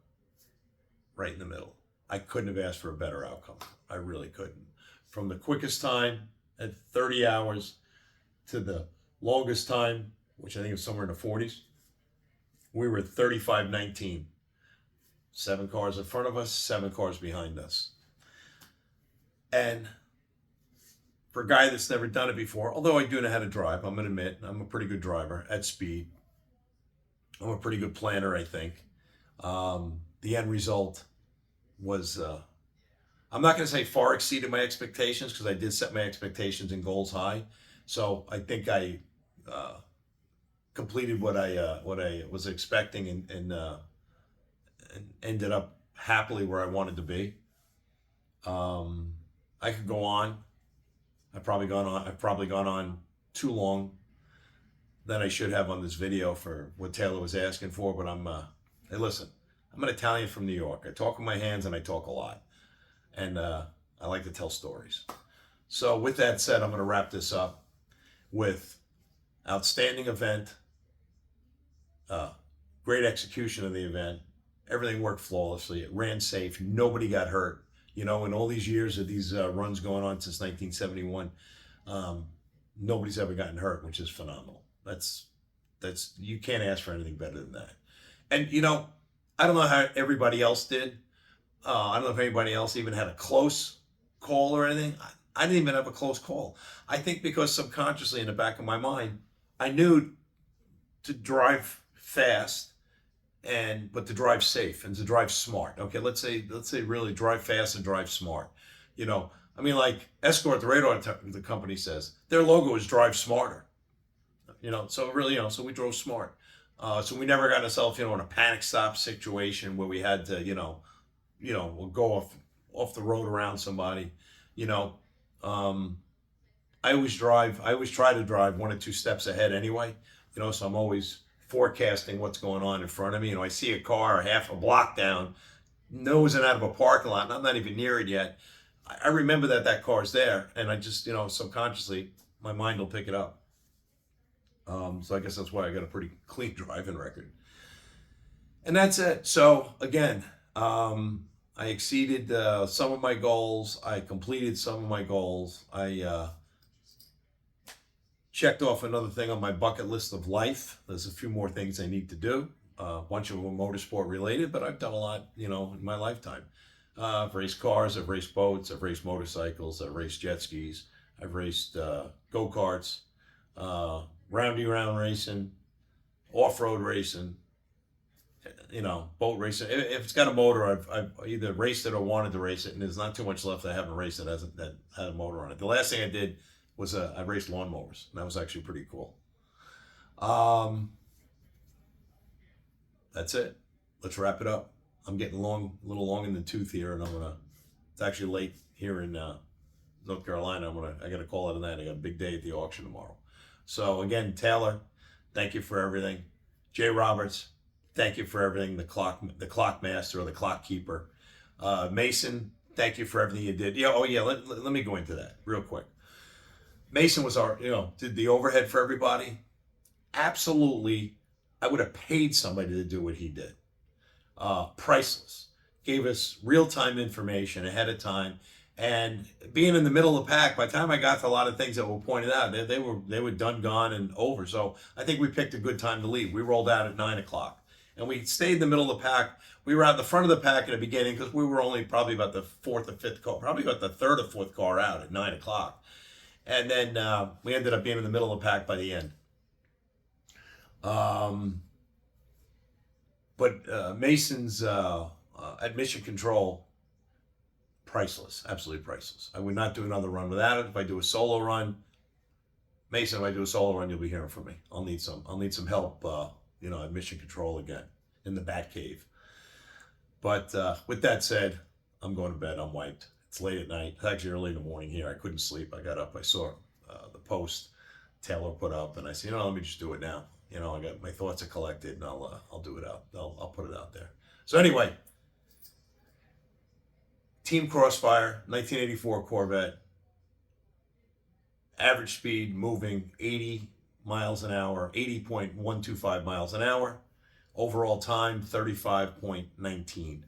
right in the middle. I couldn't have asked for a better outcome. I really couldn't. From the quickest time at 30 hours to the longest time, which I think is somewhere in the 40s, we were at 35:19. 7 cars in front of us, 7 cars behind us. And for a guy that's never done it before, although I do know how to drive, I'm going to admit, I'm a pretty good driver at speed. I'm a pretty good planner, I think. The end result was, I'm not going to say far exceeded my expectations, because I did set my expectations and goals high. So I think I completed what I was expecting and ended up happily where I wanted to be. I could go on. I've probably gone on too long than I should have on this video for what Taylor was asking for. But hey, listen, I'm an Italian from New York. I talk with my hands and I talk a lot, and I like to tell stories. So with that said, I'm going to wrap this up with outstanding event, great execution of the event. Everything worked flawlessly. It ran safe. Nobody got hurt. You know, in all these years of these runs going on since 1971, nobody's ever gotten hurt, which is phenomenal. That's you can't ask for anything better than that. And you know, I don't know how everybody else did. I don't know if anybody else even had a close call or anything. I didn't even have a close call. I think because subconsciously in the back of my mind, I knew to drive fast, but to drive safe and to drive smart. Okay, let's say really drive fast and drive smart. You know, I mean, like Escort, the radar the company says, their logo is drive smarter. You know, so really, you know, so we drove smart. So we never got ourselves, you know, in a panic stop situation where we had to, we'll go off the road around somebody. You know, I always try to drive 1 or 2 steps ahead anyway. You know, so I'm always forecasting what's going on in front of me. You know, I see a car half a block down, nosing out of a parking lot, and I'm not even near it yet. I remember that car's there, and I just, you know, subconsciously my mind will pick it up. So I guess that's why I got a pretty clean driving record. And that's it. So again, I exceeded some of my goals. I completed some of my goals. I checked off another thing on my bucket list of life. There's a few more things I need to do. A bunch of them motorsport related, but I've done a lot, in my lifetime. I've raced cars, I've raced boats, I've raced motorcycles, I've raced jet skis, I've raced go-karts, roundy round racing, off-road racing, boat racing. If it's got a motor, I've either raced it or wanted to race it, and there's not too much left I haven't raced that had a motor on it. The last thing I did was I raced lawnmowers, and that was actually pretty cool. That's it. Let's wrap it up. I'm getting a little long in the tooth here, and it's actually late here in North Carolina. I got to call it a night. I got a big day at the auction tomorrow. So again, Taylor, thank you for everything. Jay Roberts, thank you for everything. The clock master or the clock keeper. Mason, thank you for everything you did. Yeah. Oh yeah. Let me go into that real quick. Mason was did the overhead for everybody. Absolutely. I would have paid somebody to do what he did. Priceless. Gave us real-time information ahead of time. And being in the middle of the pack, by the time I got to a lot of things that were pointed out, they were done, gone, and over. So I think we picked a good time to leave. We rolled out at 9 o'clock. And we stayed in the middle of the pack. We were out the front of the pack in the beginning because we were only probably about the fourth or fifth car, probably about the third or fourth car out at 9 o'clock. And then we ended up being in the middle of the pack by the end. But Mason's admission control, priceless, absolutely priceless. I would not do another run without it. If I do a solo run, Mason, if I do a solo run, you'll be hearing from me. I'll need some help, admission control again in the Bat Cave. But with that said, I'm going to bed. I'm wiped. It's late at night. It's actually early in the morning here. I couldn't sleep. I got up. I saw the post Taylor put up, and I said, let me just do it now. I got my thoughts are collected, and I'll do it out. I'll put it out there. So anyway, Team Crossfire, 1984 Corvette. Average speed moving 80 miles an hour, 80.125 miles an hour. Overall time, 35.19.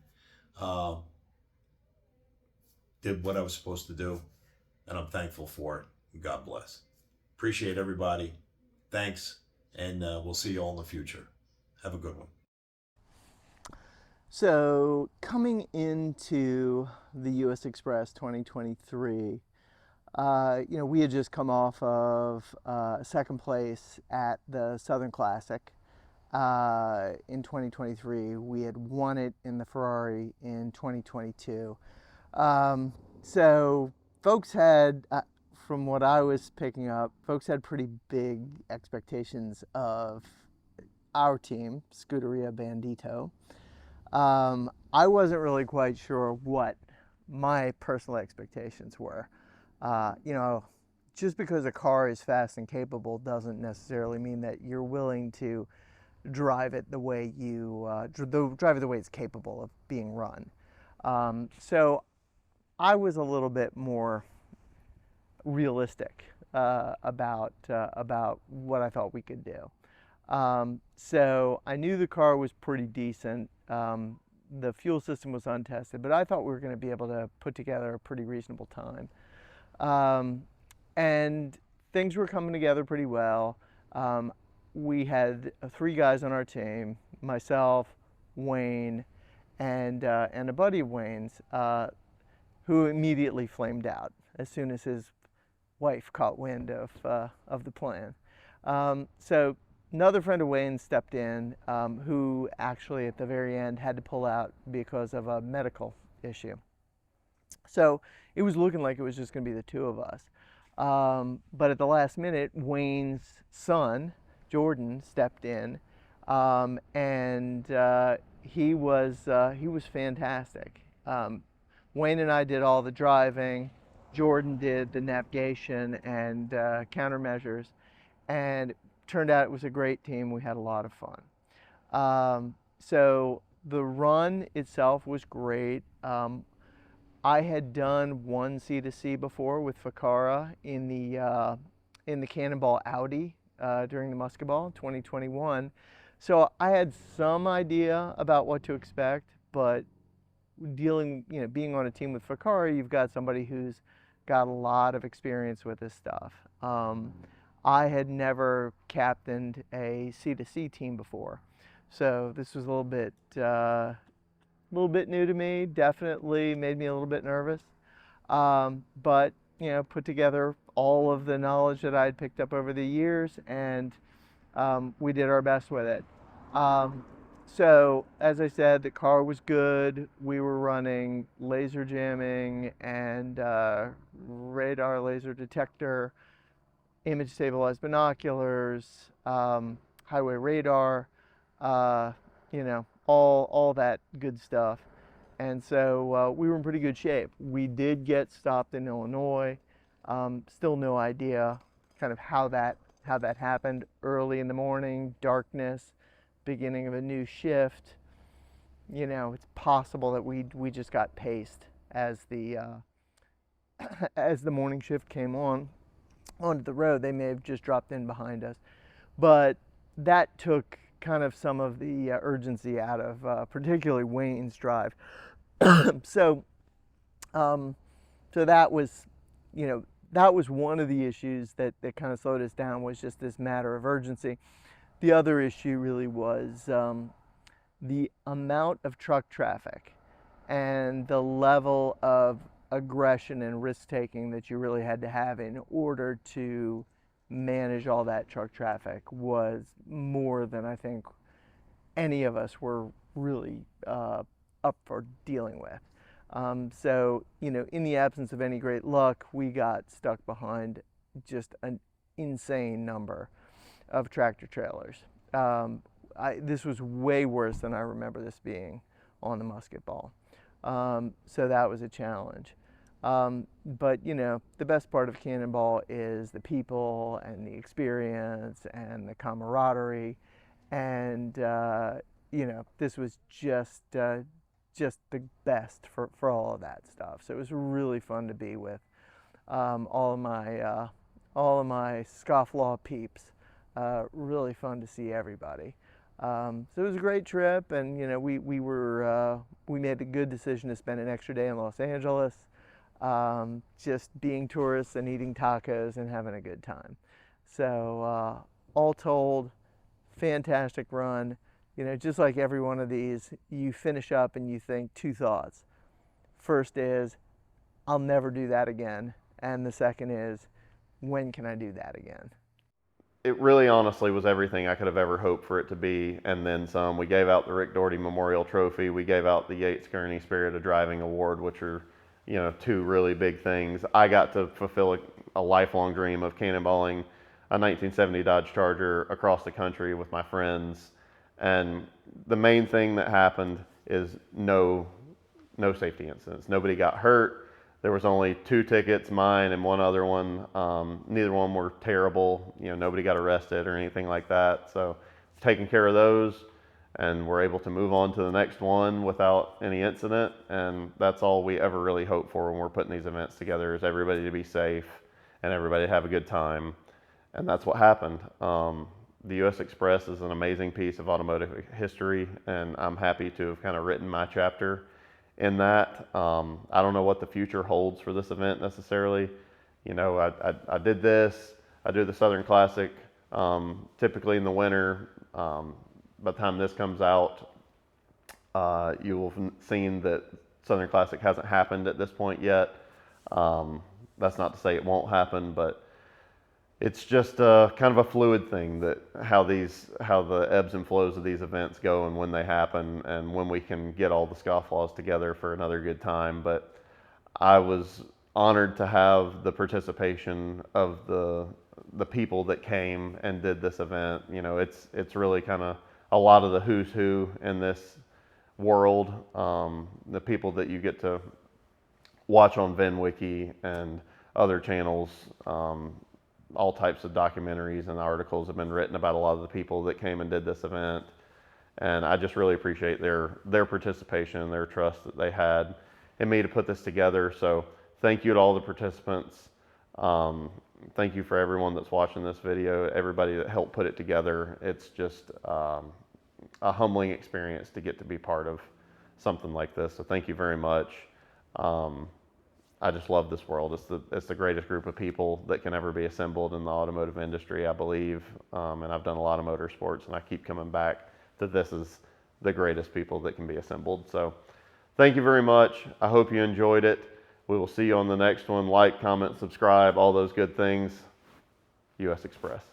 Did what I was supposed to do, and I'm thankful for it. God bless. Appreciate everybody. Thanks, and we'll see you all in the future. Have a good one. So coming into the US Express 2023, we had just come off of second place at the Southern Classic in 2023. We had won it in the Ferrari in 2022. So folks had, from what I was picking up, folks had pretty big expectations of our team, Scuderia Bandito. I wasn't really quite sure what my personal expectations were. Just because a car is fast and capable doesn't necessarily mean that you're willing to drive it the way drive it the way it's capable of being run. So I was a little bit more realistic about what I thought we could do. So I knew the car was pretty decent. The fuel system was untested, but I thought we were going to be able to put together a pretty reasonable time. And things were coming together pretty well. We had 3 guys on our team, myself, Wayne, and a buddy of Wayne's, who immediately flamed out as soon as his wife caught wind of the plan. So another friend of Wayne's stepped in, who actually at the very end had to pull out because of a medical issue. So it was looking like it was just going to be the 2 of us. But at the last minute, Wayne's son, Jordan, stepped in, and he was fantastic. Wayne and I did all the driving. Jordan did the navigation and countermeasures, and it turned out it was a great team. We had a lot of fun. So the run itself was great. I had done one C2C before with Ficarra in the in the Cannonball Audi during the Musket Ball in 2021. So I had some idea about what to expect, but dealing, being on a team with Ficarra, you've got somebody who's got a lot of experience with this stuff. I had never captained a C2C team before, so this was a little bit new to me. Definitely made me a little bit nervous, but put together all of the knowledge that I had picked up over the years, and we did our best with it. So as I said, the car was good. We were running laser jamming and radar laser detector, image stabilized binoculars, highway radar, all that good stuff. And so we were in pretty good shape. We did get stopped in Illinois. Still no idea kind of how that happened. Early in the morning, darkness, beginning of a new shift. It's possible that we just got paced as the as the morning shift came onto the road. They may have just dropped in behind us, but that took kind of some of the urgency out of particularly Wayne's drive. So that was, that was one of the issues that kind of slowed us down, was just this matter of urgency. The other issue really was the amount of truck traffic and the level of aggression and risk-taking that you really had to have in order to manage all that truck traffic was more than I think any of us were really up for dealing with. So, in the absence of any great luck, we got stuck behind just an insane number of tractor trailers. This was way worse than I remember this being on the Musket Ball. So that was a challenge. But the best part of Cannonball is the people and the experience and the camaraderie, and this was just the best for all of that stuff. So it was really fun to be with all of my scofflaw peeps. Really fun to see everybody. So it was a great trip, and we made a good decision to spend an extra day in Los Angeles, just being tourists and eating tacos and having a good time. So all told, fantastic run. Just like every one of these, you finish up and you think two thoughts. First is, I'll never do that again, and the second is, when can I do that again? It really honestly was everything I could have ever hoped for it to be, and then some. We gave out the Rick Doherty Memorial Trophy. We gave out the Yates Kearney Spirit of Driving Award, which are, two really big things. I got to fulfill a lifelong dream of cannonballing a 1970 Dodge Charger across the country with my friends. And the main thing that happened is no safety incidents. Nobody got hurt. There was only 2 tickets, mine and one other one. Neither one were terrible. Nobody got arrested or anything like that. So taking care of those, and we're able to move on to the next one without any incident. And that's all we ever really hope for when we're putting these events together, is everybody to be safe and everybody to have a good time. And that's what happened. The U.S. Express is an amazing piece of automotive history, and I'm happy to have kind of written my chapter in that. I don't know what the future holds for this event necessarily. I did this, I do the Southern Classic typically in the winter. By the time this comes out, you will have seen that Southern Classic hasn't happened at this point yet. That's not to say it won't happen, but it's just kind of a fluid thing, that how the ebbs and flows of these events go and when they happen and when we can get all the scofflaws together for another good time. But I was honored to have the participation of the people that came and did this event. It's really kind of a lot of the who's who in this world. The people that you get to watch on VinWiki and other channels. All types of documentaries and articles have been written about a lot of the people that came and did this event. And I just really appreciate their participation and their trust that they had in me to put this together. So thank you to all the participants. thank you for everyone that's watching this video, everybody that helped put it together. It's just a humbling experience to get to be part of something like this. So thank you very much. I just love this world. It's the greatest group of people that can ever be assembled in the automotive industry, I believe. And I've done a lot of motorsports, and I keep coming back to this is the greatest people that can be assembled. So thank you very much. I hope you enjoyed it. We will see you on the next one. Like, comment, subscribe, all those good things. US Express.